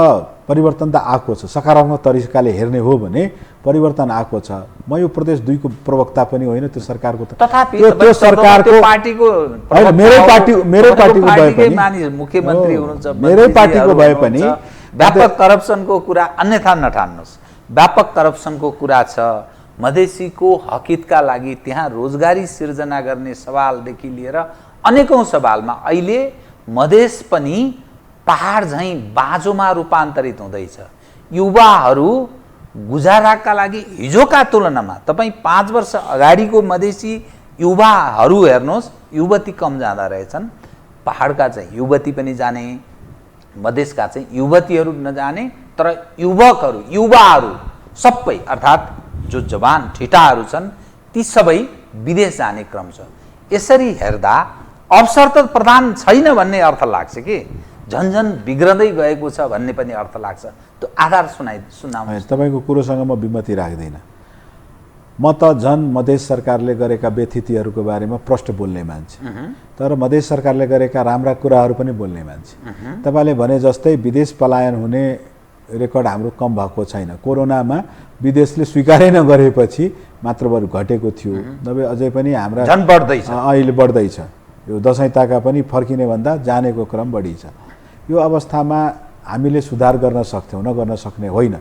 S2: परिवर्तन त आएको छ। सकारात्मक तरिकाले हेर्ने हो भने परिवर्तन आएको छ। म यो प्रदेश 2 को प्रवक्ता पनि होइन, त्यो सरकारको
S1: तथापि
S2: त्यो सरकारको
S1: पार्टीको
S2: मेरो पार्टीको भए पनि
S1: मुख्यमन्त्री हुनुहुन्छ,
S2: मेरै पार्टीको भए पनि
S1: व्यापक करप्सनको कुरा अन्यथा नठान्नुहोस्। व्यापक करप्सनको कुरा छ, मधेसीको हकितका लागि त्यहाँ रोजगारी सिर्जना गर्ने सवालदेखि लिएर अनेकौं सवालमा अहिले मधेस पनि पहाड झैँ बाँझोमा रूपान्तरित हुँदैछ। युवाहरू गुजाराका लागि हिजोका तुलनामा तपाईँ 5 वर्ष अगाडिको मधेसी युवाहरू हेर्नुहोस्, युवती कम जाँदा रहेछन्। पहाडका चाहिँ युवती पनि जाने, मधेसका चाहिँ युवतीहरू नजाने, तर युवाहरू सबै अर्थात् जो जवान ठिटाहरू छन् ती सबै विदेश जाने क्रम छ। यसरी हेर्दा अवसर त प्रदान छैन भन्ने अर्थ लाग्छ कि झन्झन बिग्रदै गएको छ भन्ने पनि अर्थ लाग्छ। त्यो आधार सुनाउनुहोस्।
S2: तपाईँको कुरोसँग म विमति राख्दिनँ। म त झन् मधेस सरकारले गरेका व्यथितिहरूको बारेमा प्रष्ट बोल्ने मान्छे, तर मधेस सरकारले गरेका राम्रा कुराहरू पनि बोल्ने मान्छे। तपाईँले भने जस्तै विदेश पलायन हुने रेकर्ड हाम्रो कम भएको छैन। कोरोनामा विदेशले स्वीकारै नगरेपछि मात्र बरु घटेको थियो, नभए अझै पनि हाम्रा
S1: झन् बढ्दैछ,
S2: अहिले बढ्दैछ। यो दसैँ ताका पनि फर्किने भन्दा जानेको क्रम बढी छ। यो अवस्थामा हामीले सुधार गर्न सक्थ्यौँ, नगर्न सक्ने होइन,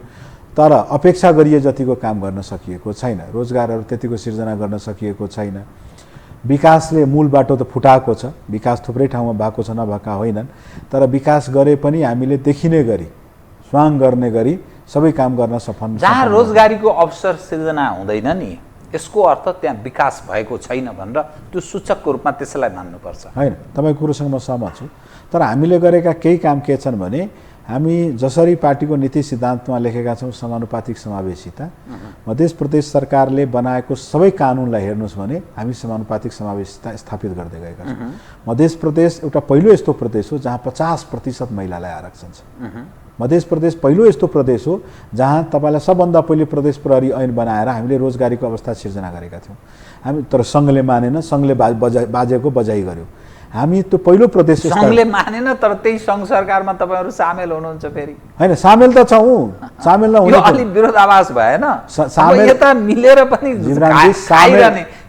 S2: तर अपेक्षा गरिए जतिको काम गर्न सकिएको छैन। रोजगारहरू त्यतिको सिर्जना गर्न सकिएको छैन। विकासले मूल बाटो त फुटाएको छ, विकास थुप्रै ठाउँमा भएको छ, नभएका होइनन्, तर विकास गरे पनि हामीले देखिने गरी स्वाङ गर्ने गरी सबै काम गर्न सफल।
S1: जहाँ रोजगारीको अवसर सिर्जना हुँदैन नि, यसको अर्थ त्यहाँ विकास भएको छैन भनेर त्यो सूचकको रूपमा त्यसलाई मान्नुपर्छ।
S2: होइन, तपाईँको कुरोसँग म सहमत छु, तर हामीले गरेका केही काम के छन् भने हामी जसरी पार्टीको नीति सिद्धान्तमा लेखेका छौँ समानुपातिक समावेशिता, मध्य प्रदेश सरकारले बनाएको सबै कानुनलाई हेर्नुहोस् भने हामी समानुपातिक समावेशिता स्थापित गर्दै गएका छौँ। मध्य प्रदेश एउटा पहिलो यस्तो प्रदेश हो जहाँ 50% महिलालाई आरक्षण छ। मध्य प्रदेश पहिलो यस्तो प्रदेश हो जहाँ तपाईँलाई सबभन्दा पहिले प्रदेश प्रहरी ऐन बनाएर हामीले रोजगारीको अवस्था सिर्जना गरेका थियौँ। हामी तर सङ्घले मानेन, सङ्घले बाजेको बजाइ गर्यो। हामी त्यो पहिलो प्रदेश
S1: सङ्घले मानेन, तर त्यही सङ्घ सरकारमा तपाईँहरू सामेल हुनुहुन्छ। फेरि
S2: होइन, सामेल त छौँ, सामेल नहुनु
S1: अलिक विरोधाभास भएन।
S2: सामेल
S1: यता मिलेर पनि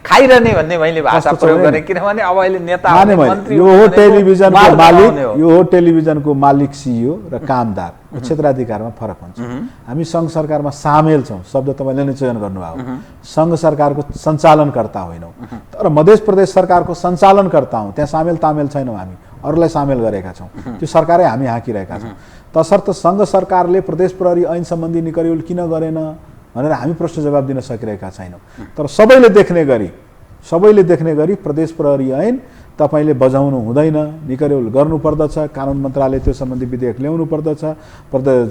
S1: खाइरहने भन्ने मैले भाषा प्रयोग गरेँ, किनभने अब अहिले नेता मन्त्री
S2: यो हो टेलिभिजनको मालिक, यो हो टेलिभिजनको मालिक सिइओ र कामदार क्षेत्राधिकारमा फरक हुन्छ। हामी सङ्घ सरकारमा सामेल छौँ, शब्द तपाईँले नै चयन गर्नुभयो। सङ्घ सरकारको सञ्चालनकर्ता होइनौँ, तर मध्य प्रदेश सरकारको सञ्चालनकर्ता हौँ। त्यहाँ सामेल तामेल छैनौँ, हामी अरूलाई सामेल गरेका छौँ। त्यो सरकारै हामी हाँकिरहेका छौँ। तसर्थ सङ्घ सरकारले प्रदेश प्रहरी ऐन सम्बन्धी निकर्योल किन गरेन भनेर हामी प्रश्न जवाब दिन सकिरहेका छैनौँ। तर सबैले देख्ने गरी प्रदेश प्रहरी ऐन तपाईँले बजाउनु हुँदैन, निकर्योल गर्नुपर्दछ, कानुन मन्त्रालय त्यो सम्बन्धी विधेयक ल्याउनु पर्दछ,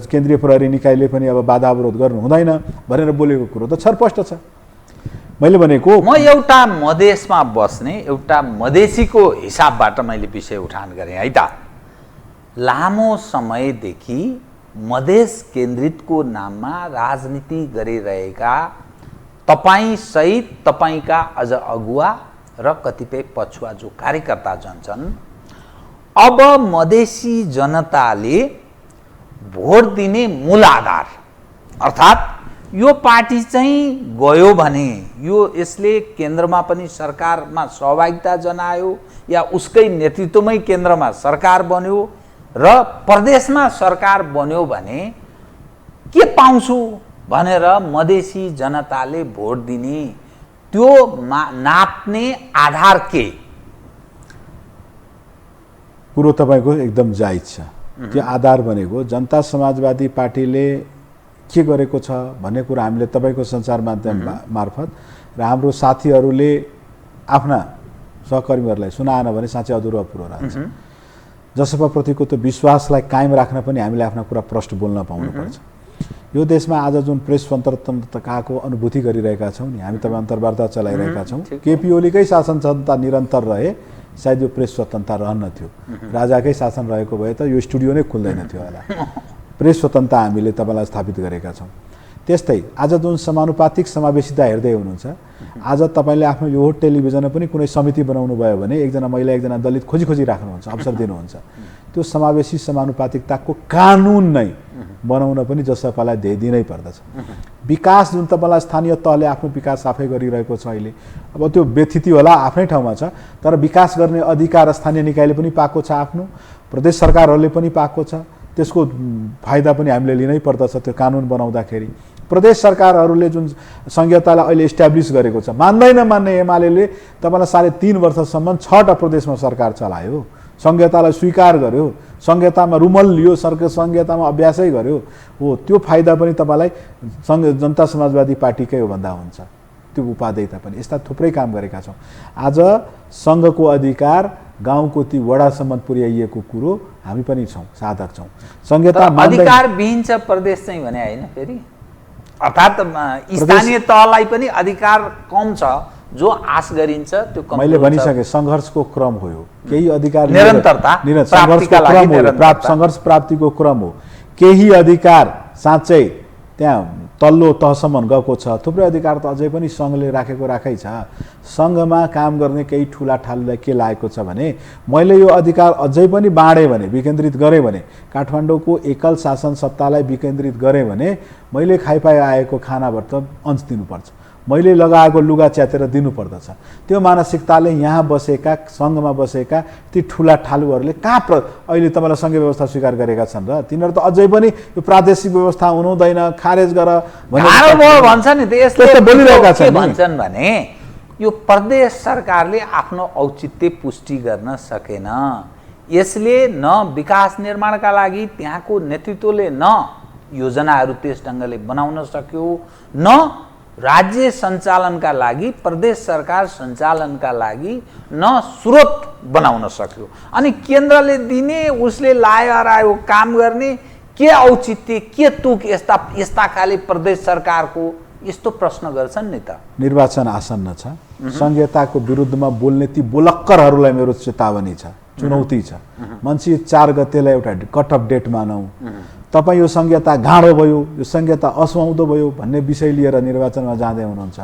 S2: केन्द्रीय प्रहरी निकायले पनि अब बाधा अवरोध गर्नु हुँदैन भनेर बोलेको कुरो त छरपष्ट छ। मैले भनेको
S1: म एउटा मधेसमा बस्ने एउटा मधेसीको हिसाबबाट मैले विषय उठान गरेँ है त। लामो समयदेखि मधेस केन्द्रितको नाममा राजनीति गरिरहेका तपाईँ सहित तपाईँका अझ अगुवा र कतिपय पछुवा जो कार्यकर्ता छन्, अब मधेसी जनताले भोट दिने मूल आधार अर्थात् यो पार्टी चाहिँ गयो भने यसले केन्द्रमा पनि सरकारमा सहभागिता जनायो या उसकै नेतृत्वमै केन्द्रमा सरकार बन्यो र प्रदेशमा सरकार बन्यो भने के पाउँछु भनेर मधेसी जनताले भोट दिने त्यो नाप्ने आधार के?
S2: कुरो तपाईँको एकदम जायज छ। त्यो आधार भनेको जनता समाजवादी पार्टीले के गरेको छ भन्ने कुरा हामीले तपाईँको सञ्चार माध्यम मार्फत र हाम्रो साथीहरूले आफ्ना सहकर्मीहरूलाई सुनाएन भने साँच्चै अधुरो अपुरो रहन्छ। जसपाप्रतिको त्यो विश्वासलाई कायम राख्न पनि हामीले आफ्ना कुरा प्रष्ट बोल्न पाउनुपर्छ। यो देशमा आज जुन प्रेस स्वतन्त्रताको अनुभूति गरिरहेका छौँ नि, हामी तपाईँ अन्तर्वार्ता चलाइरहेका छौँ। केपी ओलीकै शासन क्षमता निरन्तर रहे सायद यो प्रेस स्वतन्त्रता रहन्न थियो। राजाकै शासन रहेको भए त यो स्टुडियो नै खुल्दैन थियो होला। प्रेस स्वतन्त्रता हामीले तपाईँलाई स्थापित गरेका छौँ। त्यस्तै आज जुन समानुपातिक समावेशिता हेर्दै हुनुहुन्छ, आज तपाईँले आफ्नो यो टेलिभिजनमा पनि कुनै समिति बनाउनु भयो भने एकजना महिला एकजना दलित खोजी राख्नुहुन्छ, अवसर दिनुहुन्छ। त्यो समावेशी समानुपातिकताको कानुन नै बनाउन पनि जसपालाई दिनै पर्दछ। विकास जुन तपाईँलाई स्थानीय तहले आफ्नो विकास आफै गरिरहेको छ अहिले, अब त्यो व्यथिति होला आफ्नै ठाउँमा छ, तर विकास गर्ने अधिकार स्थानीय निकायले पनि पाएको छ, आफ्नो प्रदेश सरकारहरूले पनि पाएको छ। त्यसको फाइदा पनि हामीले लिनै पर्दछ त्यो कानुन बनाउँदाखेरि। प्रदेश सरकारहरूले जुन संघीयतालाई अहिले इस्ट्याब्लिस गरेको छ मान्ने एमाले तपाईँलाई 3.5 वर्षसम्म 6वटा प्रदेशमा सरकार चलायो, संघीयतालाई स्वीकार गर्यो, संघीयतामा रुमल लियो, संघीयतामा अभ्यासै गर्यो। हो त्यो फाइदा पनि तपाईँलाई जनता समाजवादी पार्टीकै हो भन्दा हुन्छ, त्यो उपादेयता पनि। यस्ता थुप्रै काम गरेका छौँ। आज सङ्घको अधिकार गाउँको ती वडासम्म पुर्याइएको कुरो हामी पनि छौँ, साधक छौँ। संघीयता
S1: अधिकार विहीन छ प्रदेश चाहिँ भने होइन, फेरि अर्थात् स्थानीय तहलाई पनि अधिकार कम छ, जो आश गरिन्छ त्यो कम।
S2: मैले भनिसकेँ सङ्घर्षको क्रम हो यो, केही अधिकार
S1: निरन्तरता
S2: सङ्घर्ष प्राप्तिको क्रम हो। केही अधिकार साँच्चै त्यहाँ तल्लो तहसम्म गएको छ, थुप्रै अधिकार त अझै पनि सङ्घले राखेकै छ। सङ्घमा काम गर्ने केही ठुला ठालुलाई के लागेको छ भने मैले यो अधिकार अझै पनि बाँडेँ भने, विकेन्द्रित गरेँ भने, काठमाडौँको एकल शासन सत्तालाई विकेन्द्रित गरेँ भने मैले खाइपाइ आएको खानाबाट अंश दिनुपर्छ, मैले लगाएको लुगा च्यातेर दिनुपर्दछ। त्यो मानसिकताले यहाँ बसेका सङ्घमा बसेका ती ठुला ठालुहरूले कहाँ अहिले तपाईँलाई सङ्घीय व्यवस्था स्वीकार गरेका छन् र तिनीहरू त अझै पनि यो प्रादेशिक व्यवस्था हुनुहुँदैन, खारेज गर
S1: भन्छ नि।
S2: त्यसले बोलिरहेका छन्
S1: भन्छन् भने यो प्रदेश सरकारले आफ्नो औचित्य पुष्टि गर्न सकेन, यसले न विकास निर्माणका लागि त्यहाँको नेतृत्वले न योजनाहरू त्यस ढङ्गले बनाउन सक्यो, न राज्य सञ्चालनका लागि प्रदेश सरकार सञ्चालनका लागि न स्रोत बनाउन सक्यो। अनि केन्द्रले दिने उसले लायो हरायो काम गर्ने के औचित्य के तुक यस्ता खाले प्रदेश सरकारको यस्तो प्रश्न गर्छन् नि त।
S2: निर्वाचन आसन्न छ, संघीयताको विरुद्धमा बोल्ने ती बोलक्करहरूलाई मेरो चेतावनी छ, चुनौती छ। मन्सी 4 गतेलाई एउटा कट अफ डेट मानौँ, तपाईँ यो संघीयता गाँडो भयो, यो संघीयता असुहाउँदो भयो भन्ने विषय लिएर निर्वाचनमा जाँदै हुनुहुन्छ।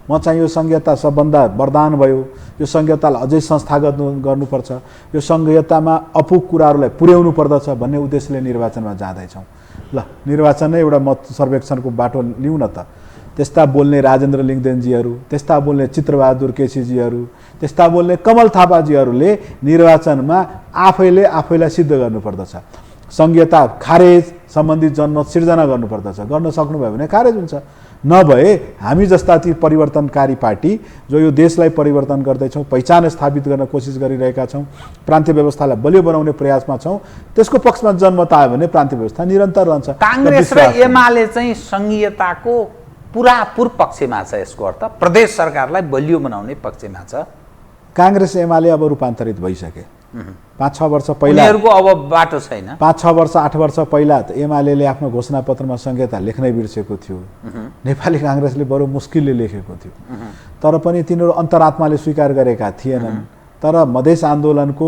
S2: म चाहिँ यो संघीयता सबभन्दा वरदान भयो, यो संघीयतालाई अझै संस्थागत गर्नुपर्छ, यो संघीयतामा अपुग कुराहरूलाई पुर्याउनु पर्दछ भन्ने उद्देश्यले निर्वाचनमा जाँदैछौँ। ल निर्वाचन नै एउटा मत सर्वेक्षणको बाटो लिउँ न त। त्यस्ता बोल्ने राजेन्द्र लिङदेनजीहरू, त्यस्ता बोल्ने चित्रबहादुर केसीजीहरू, त्यस्ता बोल्ने कमल थापाजीहरूले निर्वाचनमा आफैलाई सिद्ध गर्नुपर्दछ। संघीयता खारेज सम्बन्धित जनमत सिर्जना गर्नुपर्दछ, गर्न सक्नुभयो भने खारेज हुन्छ, नभए हामी जस्ता ती परिवर्तनकारी पार्टी जो यो देशलाई परिवर्तन गर्दैछौँ, पहिचान स्थापित गर्न कोसिस गरिरहेका छौँ, प्रान्तीय व्यवस्थालाई बलियो बनाउने प्रयासमा छौँ, त्यसको पक्षमा जनमत आयो भने प्रान्तीय व्यवस्था निरन्तर रहन्छ।
S1: काङ्ग्रेस र एमाले चाहिँ संघीयताको पुरापुर पक्षमा छ, यसको अर्थ प्रदेश सरकारलाई बलियो बनाउने पक्षमा छ।
S2: काङ्ग्रेस एमाले अब रूपान्तरित भइसके। 5-6 वर्ष पहिला
S1: अब बाटो छैन।
S2: 5-6 वर्ष 8 वर्ष पहिला त एमाले आफ्नो घोषणापत्रमा संघीयता लेख्नै बिर्सेको थियो, नेपाली काङ्ग्रेसले बरु मुस्किलले लेखेको थियो, तर पनि तिनीहरू अन्तरात्माले स्वीकार गरेका थिएनन्। तर मधेस आन्दोलनको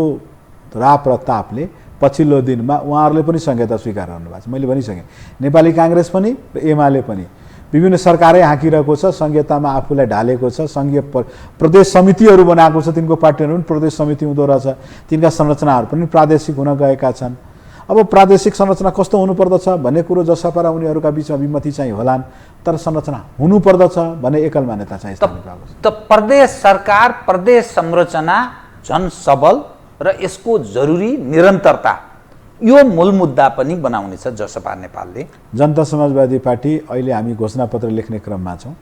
S2: राप र तापले पछिल्लो दिनमा उहाँहरूले पनि संघीयता स्वीकार गर्नुभएको छ। मैले भनिसकेँ नेपाली काङ्ग्रेस पनि र एमाले पनि विभिन्न सरकारै हाँकिरहेको छ, संघीयतामा आफूलाई ढालेको छ, संघीय प्रदेश समितिहरू बनाएको छ, तिनको पार्टीहरू पनि प्रदेश समिति हुँदो रहेछ, तिनका संरचनाहरू पनि प्रादेशिक हुन गएका छन्। अब प्रादेशिक संरचना कस्तो हुनुपर्दछ भन्ने कुरो जसपा र उनीहरूका बिचमा विमति चाहिँ होलान्, तर संरचना हुनुपर्दछ भन्ने एकल मान्यता चाहिँ
S1: त प्रदेश सरकार प्रदेश संरचना झन सबल र यसको जरुरी निरन्तरता यो मूल मुद्दा पनि बनाउने छ जसपा नेपालले।
S2: जनता समाजवादी पार्टी अहिले हामी घोषणापत्र लेख्ने क्रममा छौँ,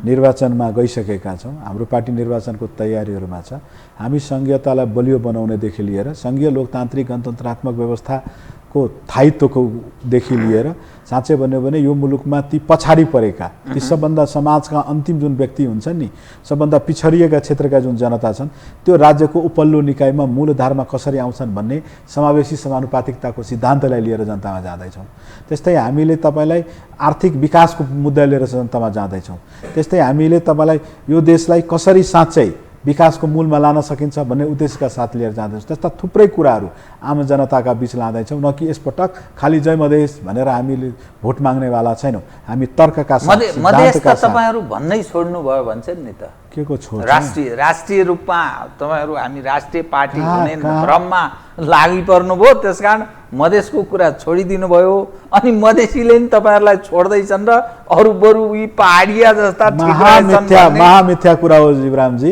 S2: निर्वाचनमा गइसकेका छौँ, हाम्रो पार्टी निर्वाचनको तयारीहरूमा छ। हामी संघीयतालाई बलियो बनाउनेदेखि लिएर संघीय लोकतान्त्रिक गणतन्त्रात्मक व्यवस्थाको स्थायित्वकोदेखि लिएर साँच्चै भन्यो भने यो मुलुकमा ती पछाडि परेका ती सबभन्दा समाजका अन्तिम जुन व्यक्ति हुन्छन् नि, सबभन्दा पिछडिएका क्षेत्रका जुन जनता छन्, त्यो राज्यको उपल्लो निकायमा मूलधारमा कसरी आउँछन् भन्ने समावेशी समानुपातिकताको सिद्धान्तलाई लिएर जनतामा जाँदैछौँ। त्यस्तै हामीले तपाईँलाई आर्थिक विकासको मुद्दा लिएर जनतामा जाँदैछौँ। त्यस्तै हामीले तपाईँलाई यो देशलाई कसरी साँच्चै विकासको मूलमा लान सकिन्छ भन्ने उद्देश्यका साथ लिएर जाँदैछौँ। त्यस्ता थुप्रै कुराहरू आम जनताका बीच लाँदैछौँ, न कि यसपटक खालि जय मधेस भनेर हामीले भोट माग्नेवाला छैनौँ। हामी तर्कका साथ
S1: मधेसका तपाईँहरू भन्नै छोड्नु भयो भन्छन् नि त।
S2: के को छोड?
S1: राष्ट्रिय रूपमा तपाईँहरू हामी राष्ट्रिय पार्टी हुने क्रममा लागि पर्नुभयो, त्यसकारण मधेसको कुरा छोडिदिनु भयो, अनि मधेसीले नि तपाईँहरूलाई छोड्दैछन् र अरू बरु यी पहाडिया जस्ता ठिक रहेछन् भन्ने
S2: महामिथ्या कुरा हो जीवरामजी।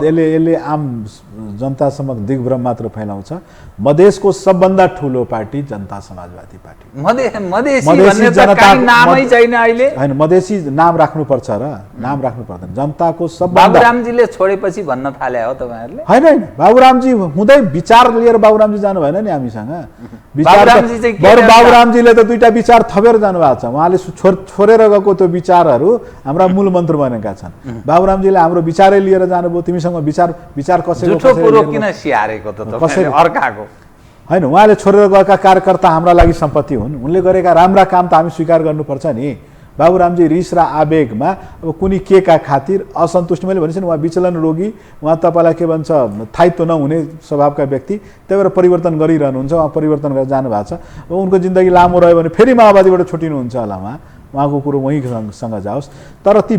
S2: यसले आम जनता समक्ष दिग्भ्रम मात्र फैलाउँछ। मधेसको सबभन्दा ठुलो पार्टी जनता समाजवादी पार्टी।
S1: मधेसी भन्ने त काहीँ नामै छैन अहिले।
S2: हैन, मधेसी नाम राख्नुपर्छ र नाम राख्नु पर्दैन। जनताको सबभन्दा
S1: बाबुरामजीले छोडेपछि भन्न थाले हो तपाईहरुले?
S2: हैन, बाबुरामजी हुँदै विचार लिएर बाबुरामजी जानु भएन नि हामीसँग। बाबुरामजीले त दुईटा विचार थपेर जानु भएको छ। उहाँले छोडेर गएको त्यो विचारहरू हाम्रा मूल मन्त्र बनेका छन्। बाबुरामजीले हाम्रो विचारै लिएर जानुभयो। तिमीसँग विचार कसैको
S1: किन सिहारेको त तपाईले अर्काको?
S2: हैन, उहाँले छोडेर गएका कार्यकर्ता हाम्रा लागि सम्पत्ति हुन्। उनले गरेका राम्रा काम त हामी स्वीकार गर्नुपर्छ नि। बाबुरामजी रिस र आवेगमा अब कुनै के का खातिर असन्तुष्ट, मैले भनेपछि उहाँ विचलन रोगी, उहाँ तपाईँलाई के भन्छ थायित्व नहुने स्वभावका व्यक्ति, त्यही भएर परिवर्तन गरिरहनुहुन्छ। उहाँ परिवर्तन गरेर जानुभएको छ। उनको जिन्दगी लामो रह्यो भने फेरि माओवादीबाट छुटिनुहुन्छ होला। उहाँको कुरो वहीँसँग जाओस्। तर ती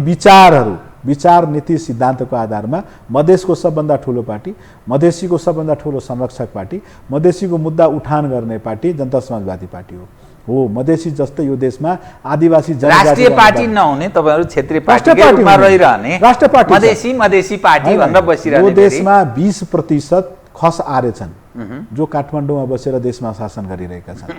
S2: विचार नीति सिद्धान्तको आधारमा मधेसको सबभन्दा ठुलो पार्टी, मधेसीको सबभन्दा ठुलो संरक्षक पार्टी, मधेसीको मुद्दा उठान गर्ने पार्टी जनता समाजवादी पार्टी हो। मधेसी जस्तै यो देशमा आदिवासी जनजाति
S1: राष्ट्रिय पार्टी नहुने तपाईहरु क्षेत्रीय पार्टीको रूपमा रहिरहने
S2: राष्ट्रिय पार्टी
S1: मधेसी पार्टी भनेर बसिरहने।
S2: यो देशमा 20% खस आर्य छन् जो काठमाडौँमा बसेर देशमा शासन गरिरहेका छन्।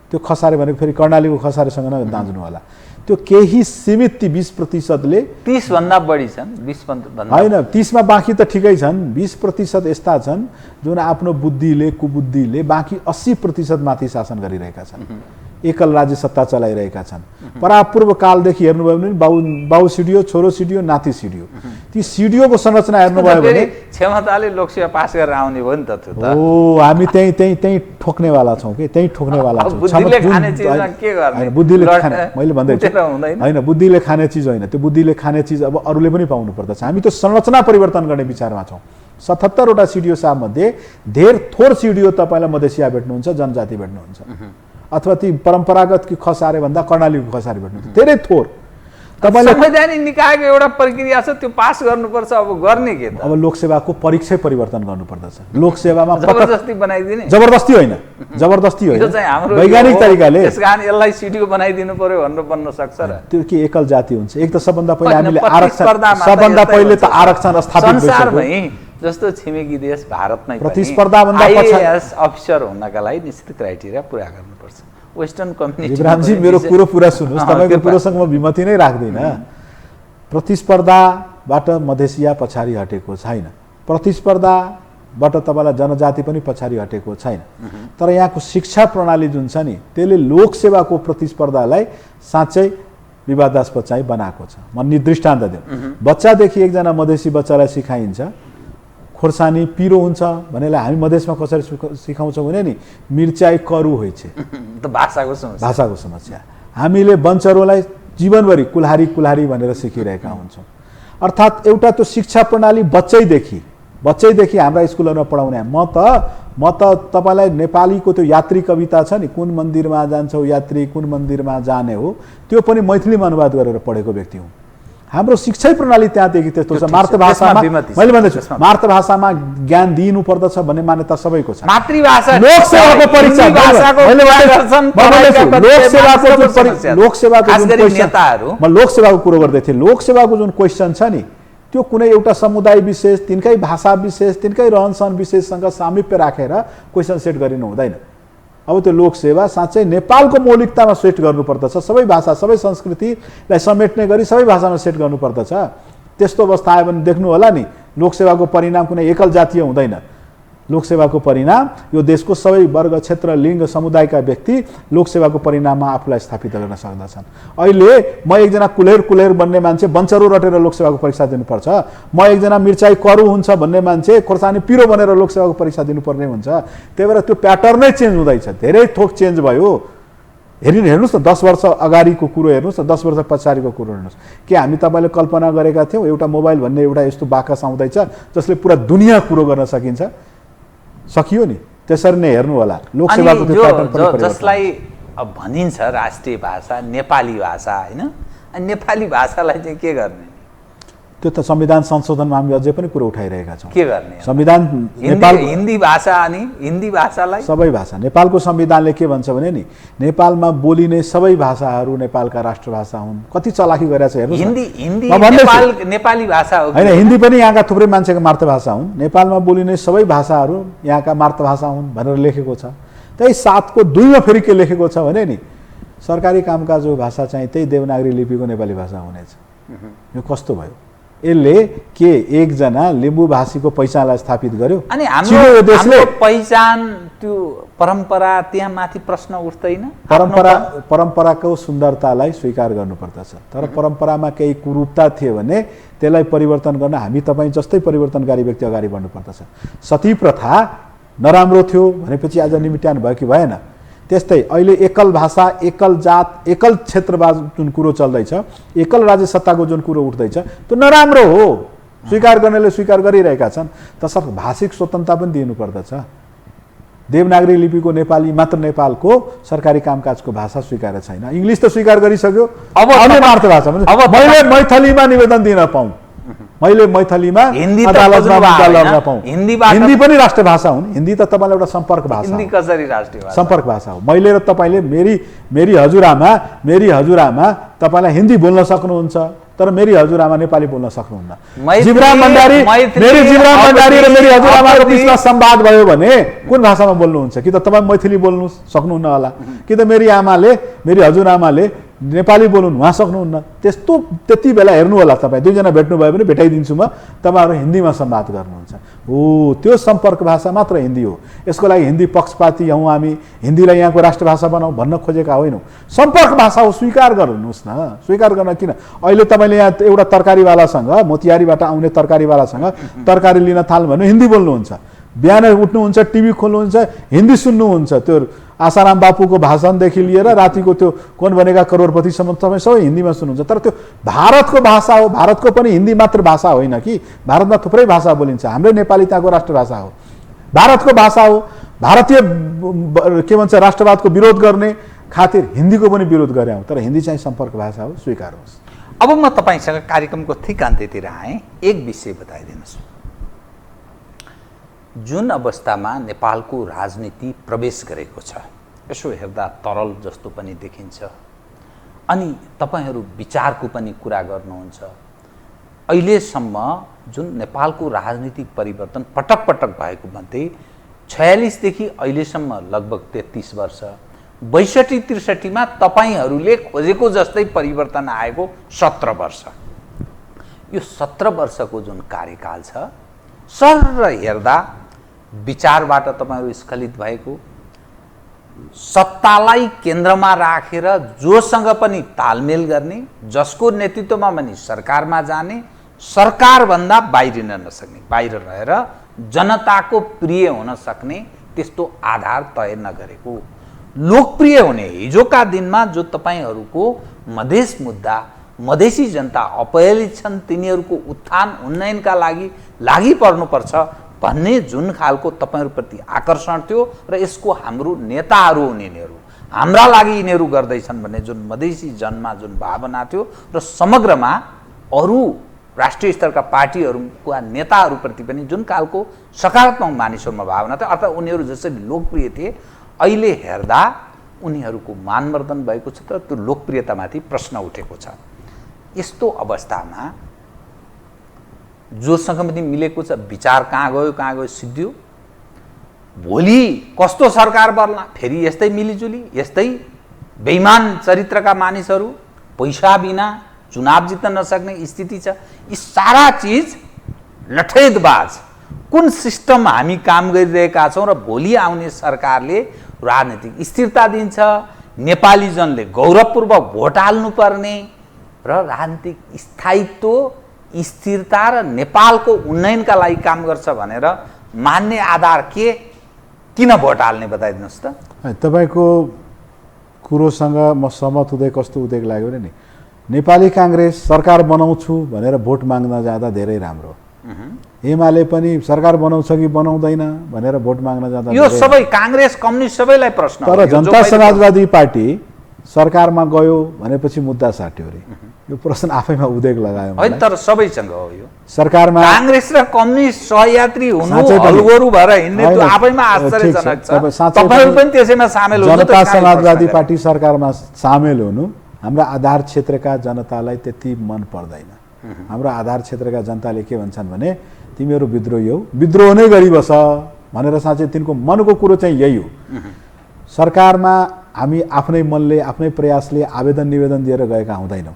S2: त्यो खसारे भनेको फेरि कर्णालीको खसारेसँग नदाँज्नु होला। त्यो केही सीमित ती 20%ले
S1: 30 भन्दा बढी छन्। 20 भन्दा
S2: हैन, 30 मा बाँकी त ठिकै छन्। 20% यस्ता छन् जुन आफ्नो बुद्धिले कुबुद्धिले बाँकी 80% माथि शासन गरिरहेका छन्। एकल राज्य सत्ता चलाइरहेका छन्। परापूर्व कालदेखि हेर्नुभयो भने बाउ सिडियो, छोरो सिडियो, नाति सिडियो। ती सिडियोको संरचना हेर्नुभयो भने
S1: क्षमताले लोकसेवा पास गरेर आउने हो नि त त्यो त।
S2: हामी त्यही ठोक्नेवाला छौँ कि त्यही ठोक्नेवाला छौँ।
S1: बुद्धिले खाने चिजमा के गर्ने?
S2: बुद्धिले खाने, मैले भन्दैछु हैन, बुद्धिले खाने चिज होइन। त्यो बुद्धिले खाने चिज अब अरूले पनि पाउनु पर्दछ। हामी त्यो संरचना परिवर्तन गर्ने विचारमा छौँ। 77 वटा सिडिओ साहब मध्ये धेर थोर सिडिओ तपाईँलाई मधेसिया भेट्नुहुन्छ, जनजाति भेट्नुहुन्छ, अथवा ती परम्परागत कि खसारे भन्दा कर्णालीको खसारे भेट्नुहुन्छ। धेरै थोर।
S1: तपाईले संवैधानिक निकायको एउटा प्रक्रिया छ, त्यो पास गर्नुपर्छ। अब गर्ने के त?
S2: अब लोकसेवाको परीक्षा परिवर्तन गर्नुपर्दछ। लोकसेवामा
S1: जबरजस्ती बनाइदिने?
S2: जबरदस्ती होइन, जबरदस्ती होइन, वैज्ञानिक तरिकाले।
S1: त्यसकारण यसलाई सिडिओ बनाइदिनु पर्यो भनेर बन्न सक्छ र?
S2: त्यो के एकल जाति हुन्छ? एक त सबभन्दा पहिले हामीले आरक्षण, सबभन्दा पहिले त आरक्षण स्थापित
S1: संसारमै जस्तो छिमेकी देश भारतमै
S2: प्रतिस्पर्धा भन्दा
S1: आईएएस अफिसर हुनका लागि निश्चित क्राइटेरिया पुरा गर्नुपर्छ। वेस्टर्न कम्युनिटी
S2: इब्राहिमजी मेरो कुरो पुरा सुन्नुहोस्। तपाईको कुरोसँग म विमति नै राख्दिन। प्रतिस्पर्धाबाट मधेसिया पछाडि हटेको छैन। प्रतिस्पर्धाबाट तपाईँलाई जनजाति पनि पछाडि हटेको छैन। तर यहाँको शिक्षा प्रणाली जुन छ नि, त्यसले लोकसेवाको प्रतिस्पर्धालाई साँच्चै विवादास्पद चाहिँ बनाएको छ। म दृष्टान्त दिउँ। बच्चादेखि एकजना मधेसी बच्चालाई सिकाइन्छ खोर्सानी पिरो हुन्छ भनेलाई हामी मधेसमा कसरी सिकाउँछौँ भने नि मिर्चाई करु होइ छ। भाषाको समस्या। हामीले बन्चरोलाई जीवनभरि कुल्हारी भनेर सिकिरहेका हुन्छौँ। अर्थात् एउटा त्यो शिक्षा प्रणाली बच्चैदेखि हाम्रा स्कुलहरूमा पढाउने। म त तपाईँलाई नेपालीको त्यो यात्री कविता छ नि, कुन मन्दिरमा जान्छौ यात्री कुन मन्दिरमा जाने हो, त्यो पनि मैथिलीमा अनुवाद गरेर पढेको व्यक्ति हुँ। हाम्रो शिक्षा प्रणाली त्यहाँदेखि त्यस्तो छ। मातृभाषामा मैले भन्दैछु, मातृभाषामा ज्ञान दिनु पर्दछ भन्ने मान्यता सबैको छ।
S1: मातृभाषा
S2: लोकसेवाको परीक्षा, म लोकसेवाको कुरो गर्दै थिएँ। लोकसेवाको जुन क्वेसन छ नि, त्यो कुनै एउटा समुदाय विशेष, तिनकै भाषा विशेष, तिनकै रहनसहन विशेषसँग सामिप्य राखेर क्वेसन सेट गरिनु हुँदैन। अब त्यो लोकसेवा साँच्चै नेपालको मौलिकतामा सेट गर्नुपर्दछ। सबै भाषा सबै संस्कृतिलाई समेट्ने गरी सबै भाषामा सेट गर्नुपर्दछ। त्यस्तो अवस्था आयो भने देख्नु होला नि, लोकसेवाको परिणाम कुनै एकल जातीय हुँदैन। लोकसेवाको परिणाम यो देशको सबै वर्ग, क्षेत्र, लिङ्ग, समुदायका व्यक्ति लोकसेवाको परिणाममा आफूलाई स्थापित गर्न सक्दछन्। अहिले म एकजना कुलेर बन्ने मान्छे बन्चरो रटेर लोकसेवाको परीक्षा दिनुपर्छ। म एकजना मिर्चाई करु हुन्छ भन्ने मान्छे खोर्सानी पिरो बनेर लोकसेवाको परीक्षा दिनुपर्ने हुन्छ। त्यही भएर त्यो प्याटर्नै चेन्ज हुँदैछ। धेरै थोक चेन्ज भयो। हेर्नुहोस् न, 10 वर्ष अगाडिको कुरो हेर्नुहोस् न, 10 वर्ष पछाडिको कुरो हेर्नुहोस्। के हामी तपाईँले कल्पना गरेका थियौँ एउटा मोबाइल भन्ने एउटा यस्तो बाकस आउँदैछ जसले पुरा दुनियाँ कुरो गर्न सकिन्छ? सकियो नि। त्यसरी नै हेर्नु होला लोकसेवाको त्यो प्याटर्न पनि।
S1: जसलाई भनिन्छ राष्ट्रिय भाषा नेपाली भाषा होइन, नेपाली भाषालाई चाहिँ के गर्ने?
S2: त्यो त संविधान संशोधनमा हामी अझै पनि कुरो उठाइरहेका छौँ।
S1: के गर्ने?
S2: संविधान
S1: हिन्दी भाषा अनि हिन्दी भाषालाई
S2: सबै भाषा, नेपालको संविधानले के भन्छ भने नि नेपालमा बोलिने सबै भाषाहरू नेपालका राष्ट्रभाषा हुन्। कति चलाखी गरेछ हेर्नुहोस्।
S1: नेपाली भाषा हो
S2: होइन, हिन्दी पनि यहाँका थुप्रै मान्छेको मातृभाषा हुन्। नेपालमा बोलिने सबै भाषाहरू यहाँका मातृभाषा हुन् भनेर लेखेको छ। त्यही 7को 2मा फेरि के लेखेको छ भने नि सरकारी कामकाजको भाषा चाहिँ त्यही देवनागरी लिपिको नेपाली भाषा हुनेछ। यो कस्तो भयो? यसले के एकजना लिम्बू भाषीको पहिचानलाई स्थापित गर्यो?
S1: अनि हाम्रो पहिचान त्यो परम्परा त्यहाँ माथि प्रश्न उठ्दैन?
S2: परम्पराको सुन्दरतालाई स्वीकार गर्नुपर्दछ, तर परम्परामा केही कुरूपता थियो भने त्यसलाई परिवर्तन गर्न हामी तपाईँ जस्तै परिवर्तनकारी व्यक्ति अगाडि बढ्नुपर्दछ। सती प्रथा नराम्रो थियो भनेपछि आज निमिट्याउनु भयो कि भएन? त्यस्तै अहिले एकल भाषा, एकल जात, एकल क्षेत्रवाद जुन कुरो चल्दैछ, एकल राज्य सत्ताको जुन कुरो उठ्दैछ त्यो नराम्रो हो। स्वीकार गर्नेले स्वीकार गरिरहेका छन्, तसर्थ भाषिक स्वतन्त्रता पनि दिनुपर्दछ। देवनागरी लिपिको नेपाली मात्र नेपालको सरकारी कामकाजको भाषा स्वीकार छैन। इङ्ग्लिस त स्वीकार गरिसक्यो, अब अन्य मातृभाषा मैले मैथलीमा निवेदन दिन पाऊँ, मैले मैथलीमा अदालतमा मुद्दा लड्न पाऊँ। हिन्दी पनि राष्ट्रभाषा हुन्। हिन्दी त तपाईँलाई एउटा सम्पर्क भाषा हो।
S1: हिन्दी कसरी राष्ट्रिय भाषा?
S2: सम्पर्क भाषा हो। मैले र तपाईँले मेरी हजुरआमा तपाईँलाई हिन्दी बोल्न सक्नुहुन्छ, तर मेरी हजुरआमा नेपाली बोल्न सक्नुहुन्न। जीवराम भण्डारी र मेरी हजुरआमाको बिचमा संवाद भयो भने कुन भाषामा बोल्नुहुन्छ? कि त तपाईँ मैथिली बोल्नु सक्नुहुन्न होला, कि त मेरी हजुरआमाले नेपाली बोल्नु उहाँ सक्नुहुन्न। त्यति बेला हेर्नु होला, तपाईँ दुईजना भेट्नुभयो भने भेटाइदिन्छु म, तपाईँहरू हिन्दीमा संवाद गर्नुहुन्छ। हो, त्यो सम्पर्क भाषा मात्र हिन्दी हो। यसको लागि हिन्दी पक्षपाती हौँ हामी, हिन्दीलाई यहाँको राष्ट्रभाषा बनाऊ भन्न खोजेका होइनौँ। सम्पर्क भाषा हो, स्वीकार गर्नुहोस् न। स्वीकार गर्न किन? अहिले तपाईँले यहाँ एउटा तरकारीवालासँग, मोतिहारीबाट आउने तरकारीवालासँग तरकारी लिन थाल्नु भने हिन्दी बोल्नुहुन्छ। बिहान उठ्नुहुन्छ, टिभी खोल्नुहुन्छ, हिन्दी सुन्नुहुन्छ। त्यो आसाराम बापुको भाषणदेखि लिएर रातिको त्यो कोन बनेका करोडपतिसम्म तपाईँ सबै हिन्दीमा सुन्नुहुन्छ। तर त्यो भारतको भाषा हो। भारतको पनि हिन्दी मात्र भाषा होइन कि, भारतमा थुप्रै भाषा बोलिन्छ। हाम्रो नेपाली त्यहाँको राष्ट्रभाषा हो, भारतको भाषा हो। भारतीय के भन्छ राष्ट्रवादको विरोध गर्ने खातिर हिन्दीको पनि विरोध गरे हौँ, तर हिन्दी चाहिँ सम्पर्क भाषा हो, स्वीकार होस्।
S1: अब म तपाईँसँग कार्यक्रमको ठिक अन्त्यतिर आएँ। एक विषय बताइदिनुहोस्। जुन अवस्थामा नेपालको राजनीति प्रवेश गरेको छ, यसो हेर्दा तरल जस्तो पनि देखिन्छ। अनि तपाईँहरू विचारको पनि कुरा गर्नुहुन्छ। अहिलेसम्म जुन नेपालको राजनीतिक परिवर्तन पटक पटक भएको मध्ये 46 देखि अहिलेसम्म लगभग 33 वर्ष, 62-63 मा तपाईँहरूले खोजेको जस्तै परिवर्तन आएको 17 वर्ष। यो 17 वर्षको जुन कार्यकाल छ, सर हेर्दा विचारबाट तपाईँहरू स्खलित भएको, सत्तालाई केन्द्रमा राखेर जोसँग पनि तालमेल गर्ने, जसको नेतृत्वमा पनि सरकारमा जाने, सरकारभन्दा बाहिरिन नसक्ने, बाहिर रहेर जनताको प्रिय हुन सक्ने त्यस्तो आधार तय नगरेको, लोकप्रिय हुने हिजोका दिनमा जो तपाईँहरूको मधेस मुद्दा, मधेसी जनता अपहेलित छन्, तिनीहरूको उत्थान उन्नयनका लागि पर्नुपर्छ भन्ने जुन खालको तपाईँहरूप्रति आकर्षण थियो र यसको हाम्रो नेताहरू हुन् यिनीहरू, हाम्रा लागि यिनीहरू गर्दैछन् भन्ने जुन मधेसी जनमा जुन भावना थियो र समग्रमा अरू राष्ट्रिय स्तरका पार्टीहरूका नेताहरूप्रति पनि जुन खालको सकारात्मक मानिसहरूमा भावना थियो, अर्थात् उनीहरू जसरी लोकप्रिय थिए, अहिले हेर्दा उनीहरूको मानवर्धन भएको छ, तर त्यो लोकप्रियतामाथि प्रश्न उठेको छ। यस्तो अवस्थामा जोसँग पनि मिलेको छ, विचार कहाँ गयो सिद्धियो, भोलि कस्तो सरकार बन्ला, फेरि यस्तै मिलिजुली, यस्तै बेइमान चरित्रका मानिसहरू, पैसा बिना चुनाव जित्न नसक्ने स्थिति छ। यी सारा चिज लठेदबाज कुन सिस्टम हामी काम गरिरहेका छौँ र भोलि आउने सरकारले राजनीतिक स्थिरता दिन्छ, नेपाली जनले गौरवपूर्वक भोट हाल्नुपर्ने र राजनीतिक स्थायित्व, स्थिरता र नेपालको उन्नयनका लागि काम गर्छ भनेर मान्ने आधार के, किन भोट हाल्ने बताइदिनुहोस् त।
S2: तपाईँको कुरोसँग म सहमत हुँदै कस्तो उदेक लाग्यो भने नि, नेपाली काङ्ग्रेस सरकार बनाउँछु भनेर भोट माग्न जाँदा धेरै राम्रो, एमाले पनि सरकार बनाउँछ कि बनाउँदैन भनेर भोट माग्न जाँदा,
S1: यो सबै काङ्ग्रेस कम्युनिस्ट सबैलाई प्रश्न।
S2: तर जनता समाजवादी पार्टी सरकारमा गयो भनेपछि मुद्दा साट्यो अरे। यो प्रश्न आफैमा उदेक लगायो
S1: होइन, तर सबैसँग हो यो।
S2: सरकारमा
S1: कांग्रेस र कम्युनिस्ट सहयात्री हुनु,
S2: साँच्चै पनि
S1: हलगोरु भएर हिँड्ने त्यो
S2: होइन,
S1: आफैमा
S2: ठिक
S1: आश्चर्यजनक
S2: छ। तपाईँ
S1: छ।
S2: साँच्चै
S1: तपाईहरु
S2: पनि
S1: पनि त्यसैमा सामेल हुनु।
S2: जनता समाजवादी पार्टी सरकारमा सामेल हुनु हाम्रा आधार क्षेत्रका जनतालाई त्यति मन पर्दैन। हाम्रो आधार क्षेत्रका जनताले के भन्छन् भने तिमीहरू विद्रोही हौ, विद्रोह नै गरी बस भनेर साँच्चै तिनको मनको कुरो चाहिँ यही हो। सरकारमा हामी आफ्नै मनले आफ्नै प्रयासले आवेदन निवेदन दिएर गएका हुँदैनौँ,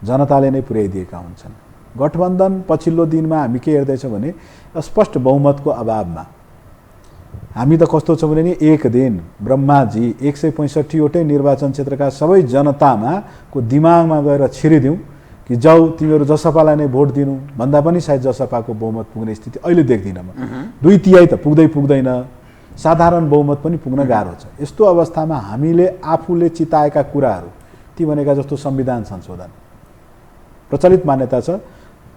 S2: जनताले नै पुर्याइदिएका हुन्छन्। गठबन्धन पछिल्लो दिनमा हामी के हेर्दैछौँ भने स्पष्ट बहुमतको अभावमा हामी त कस्तो छौँ भने नि एक दिन ब्रह्माजी 165वटै निर्वाचन क्षेत्रका सबै जनतामा को दिमागमा गएर छिरिदिउँ कि जाऊ तिमीहरू जसपालाई नै भोट दिनु भन्दा पनि सायद जसपाको बहुमत पुग्ने स्थिति अहिले देख्दिनँ म। 2/3 त पुग्दैन, साधारण बहुमत पनि पुग्न गाह्रो छ। यस्तो अवस्थामा हामीले आफूले चिताएका कुराहरू ती भनेका जस्तो संविधान संशोधन प्रचलित मान्यता छ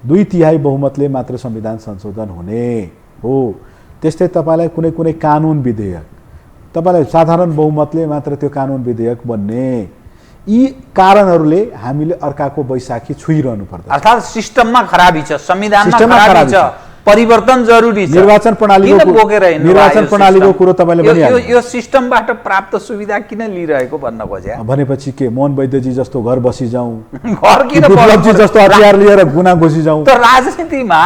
S2: 2/3 बहुमतले मात्र संविधान संशोधन हुने हो। त्यस्तै तपाईलाई कुनै कुनै कानुन विधेयक तपाईलाई साधारण बहुमतले मात्र त्यो कानुन विधेयक बन्ने, यी कारणहरूले हामीले अर्काको बैशाखी छुइरहनु पर्छ।
S1: अर्थात् सिस्टममा खराबी छ, संविधानमा
S2: सिस्टममा
S1: खराबी छ, परिवर्तन जरुरी छ।
S2: निर्वाचन प्रणालीको कुरो तपाईले भनिहाल्नु।
S1: यो सिस्टमबाट प्राप्त सुविधा किन लिइरहेको भन्न खोजे
S2: भनेपछि के मोहन वैद्यजी जस्तो घर बसी जाउँ,
S1: घर किन
S2: विप्लवजी जस्तो हतियार लिएर गुना घोसी जाउँ?
S1: त राजनीतिमा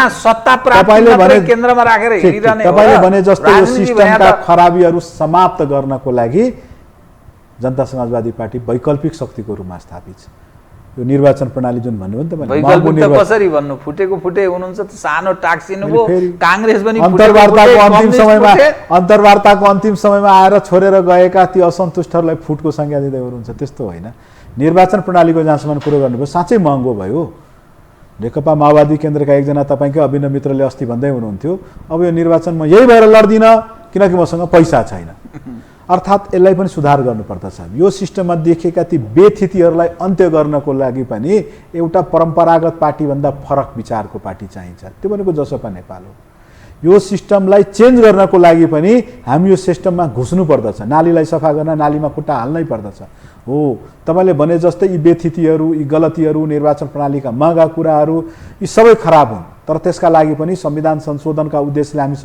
S1: सत्ता प्राप्ति मात्रै केन्द्रमा राखेर हिँडिरहने हो।
S2: तपाईले भने जस्तो यो सिस्टमका खराबीहरू समाप्त गर्नको लागि जनता समाजवादी पार्टी वैकल्पिक शक्तिको रूपमा स्थापित छ। यो निर्वाचन प्रणाली जुन भन्नु नि तपाईले
S1: वैकल्पिक त कसरी भन्नु? फुटे हुनुहुन्छ त सानो टाक्सिनु भो। कांग्रेस पनि
S2: अन्तर्वार्ताको अन्तिम समयमा आएर छोडेर गएका ती असन्तुष्टहरूलाई फुटको संज्ञा दिँदै हुनुहुन्छ, त्यस्तो होइन। निर्वाचन प्रणालीको जहाँसम्म कुरो गर्नुभयो साँच्चै महँगो भयो। नेकपा माओवादी केन्द्रका एकजना तपाईँकै अभिनव मित्रले अस्ति भन्दै हुनुहुन्थ्यो अब यो निर्वाचनमा यही भएर लड्दिनँ किनकि मसँग पैसा छैन। अर्थात् यसलाई पनि सुधार गर्नुपर्दछ। यो सिस्टममा देखिएका ती बेथितिहरूलाई अन्त्य गर्नको लागि पनि एउटा परम्परागत पार्टीभन्दा फरक विचारको पार्टी चाहिन्छ, त्यो भनेको जसपा नेपाल हो। यो सिस्टमलाई चेन्ज गर्नको लागि पनि हामी यो सिस्टममा घुस्नु पर्दछ, नालीलाई सफा गर्न नालीमा खुट्टा हाल्नै पर्दछ। हो तपाईले भने जस्तै यी बेथितिहरू, यी गलतीहरू, निर्वाचन प्रणालीका महँगा कुराहरू यी सबै खराब हुन्, तर त्यसका लागि पनि संविधान संशोधनका उद्देश्यले हामी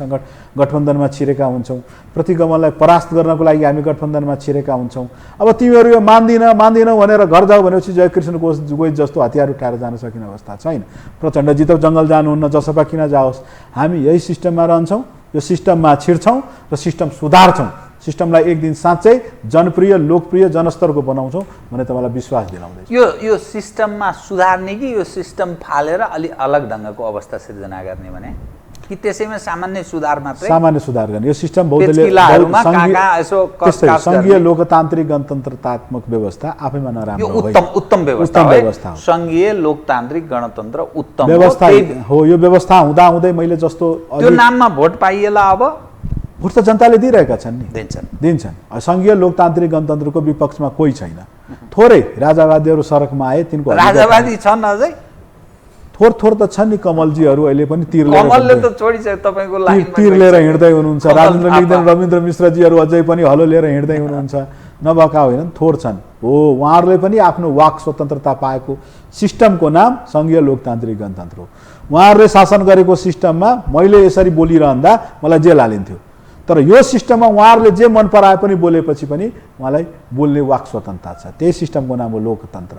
S2: गठबन्धनमा छिरेका हुन्छौँ। प्रतिगमनलाई परास्त गर्नको लागि हामी गठबन्धनमा छिरेका हुन्छौँ। अब तिमीहरू यो मान्दिनौ भनेर घर जाऊ भनेपछि जयकृष्ण गोइज जस्तो हतियार उठाएर जान सकिने अवस्था छैन। प्रचण्डजी त जङ्गल जानुहुन्न, जसपा किन जाओस्? हामी यही सिस्टममा रहन्छौँ, यो सिस्टममा छिर्छौँ र सिस्टम सुधार्छौँ। सिस्टमलाई एक दिन साँच्चै जनप्रिय, लोकप्रिय, जनस्तरको बनाउँछौँ भने तपाईँलाई विश्वास दिलाउँदैछ।
S1: यो सिस्टममा सुधार्ने कि यो सिस्टम फालेर अलि अलग ढङ्गको अवस्था सिर्जना गर्ने भने कि त्यसैमा सामान्य सुधार मात्रै? सामान्य
S2: सुधार गर्ने। यो सिस्टम सङ्घीय लोकतान्त्रिक गणतन्त्रतात्मक व्यवस्था आफैमा नराम्रो
S1: उत्तम व्यवस्था हो। सङ्घीय लोकतान्त्रिक गणतन्त्र उत्तम
S2: व्यवस्था हो। यो व्यवस्था हुँदै मैले जस्तो
S1: त्यो नाममा भोट पाइएला अब
S2: भोट त जनताले दिइरहेका छन् नि, दिन्छन्। सङ्घीय लोकतान्त्रिक गणतन्त्रको विपक्षमा कोही छैन। थोरै राजावादीहरू सडकमा आए, तिनको
S1: राजावादी छन् अझै
S2: थोर त छन् नि। कमलजीहरू अहिले पनि तीर
S1: लिएर
S2: हिँड्दै हुनुहुन्छ। रविन्द्र मिश्रजीहरू अझै पनि हलो लिएर हिँड्दै हुनुहुन्छ। नभएका होइनन्, थोर छन्। हो उहाँहरूले पनि आफ्नो वाक स्वतन्त्रता पाएको सिस्टमको नाम सङ्घीय लोकतान्त्रिक गणतन्त्र हो। उहाँहरूले शासन गरेको सिस्टममा मैले यसरी बोलिरहँदा मलाई जेल हालिन्थ्यो, तर यो सिस्टममा उहाँहरूले जे मन पराए पनि बोलेपछि पनि उहाँलाई बोल्ने वाक स्वतन्त्रता छ। त्यही सिस्टमको नाम हो लोकतन्त्र।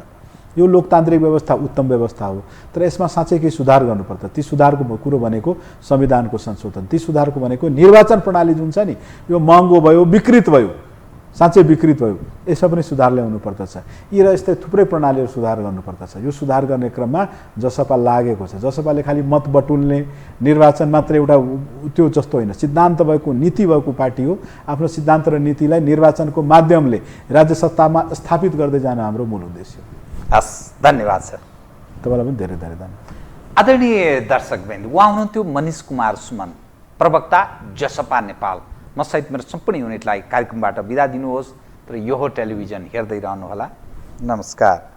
S2: यो लोकतान्त्रिक व्यवस्था उत्तम व्यवस्था हो, तर यसमा साँच्चै केही सुधार गर्नुपर्छ। ती सुधारको कुरो भनेको संविधानको संशोधन, ती सुधारको भनेको निर्वाचन प्रणाली जुन छ नि यो महँगो भयो, विकृत भयो, साँच्चै विकृत भयो। यसमा पनि सुधार ल्याउनु पर्दछ। यी र यस्तै थुप्रै प्रणालीहरू सुधार गर्नुपर्दछ। यो सुधार गर्ने क्रममा जसपा लागेको छ। जसपाले खालि मत बटुल्ने, निर्वाचन मात्र एउटा त्यो जस्तो होइन, सिद्धान्त भएको, नीति भएको पार्टी हो। आफ्नो सिद्धान्त र नीतिलाई निर्वाचनको माध्यमले राज्य सत्तामा स्थापित गर्दै जान हाम्रो मूल उद्देश्य हो।
S1: हस्, धन्यवाद सर।
S2: तपाईँलाई पनि धेरै धेरै धन्यवाद।
S1: आदरणीय दर्शकवृन्द, उहाँ हुनुहुन्थ्यो मनिष कुमार सुमन, प्रवक्ता जसपा नेपाल। म सहित मेरो सम्पूर्ण युनिटलाई कार्यक्रमबाट बिदा दिनुहोस्, तर यो टेलिभिजन हेर्दै रहनुहोला। नमस्कार।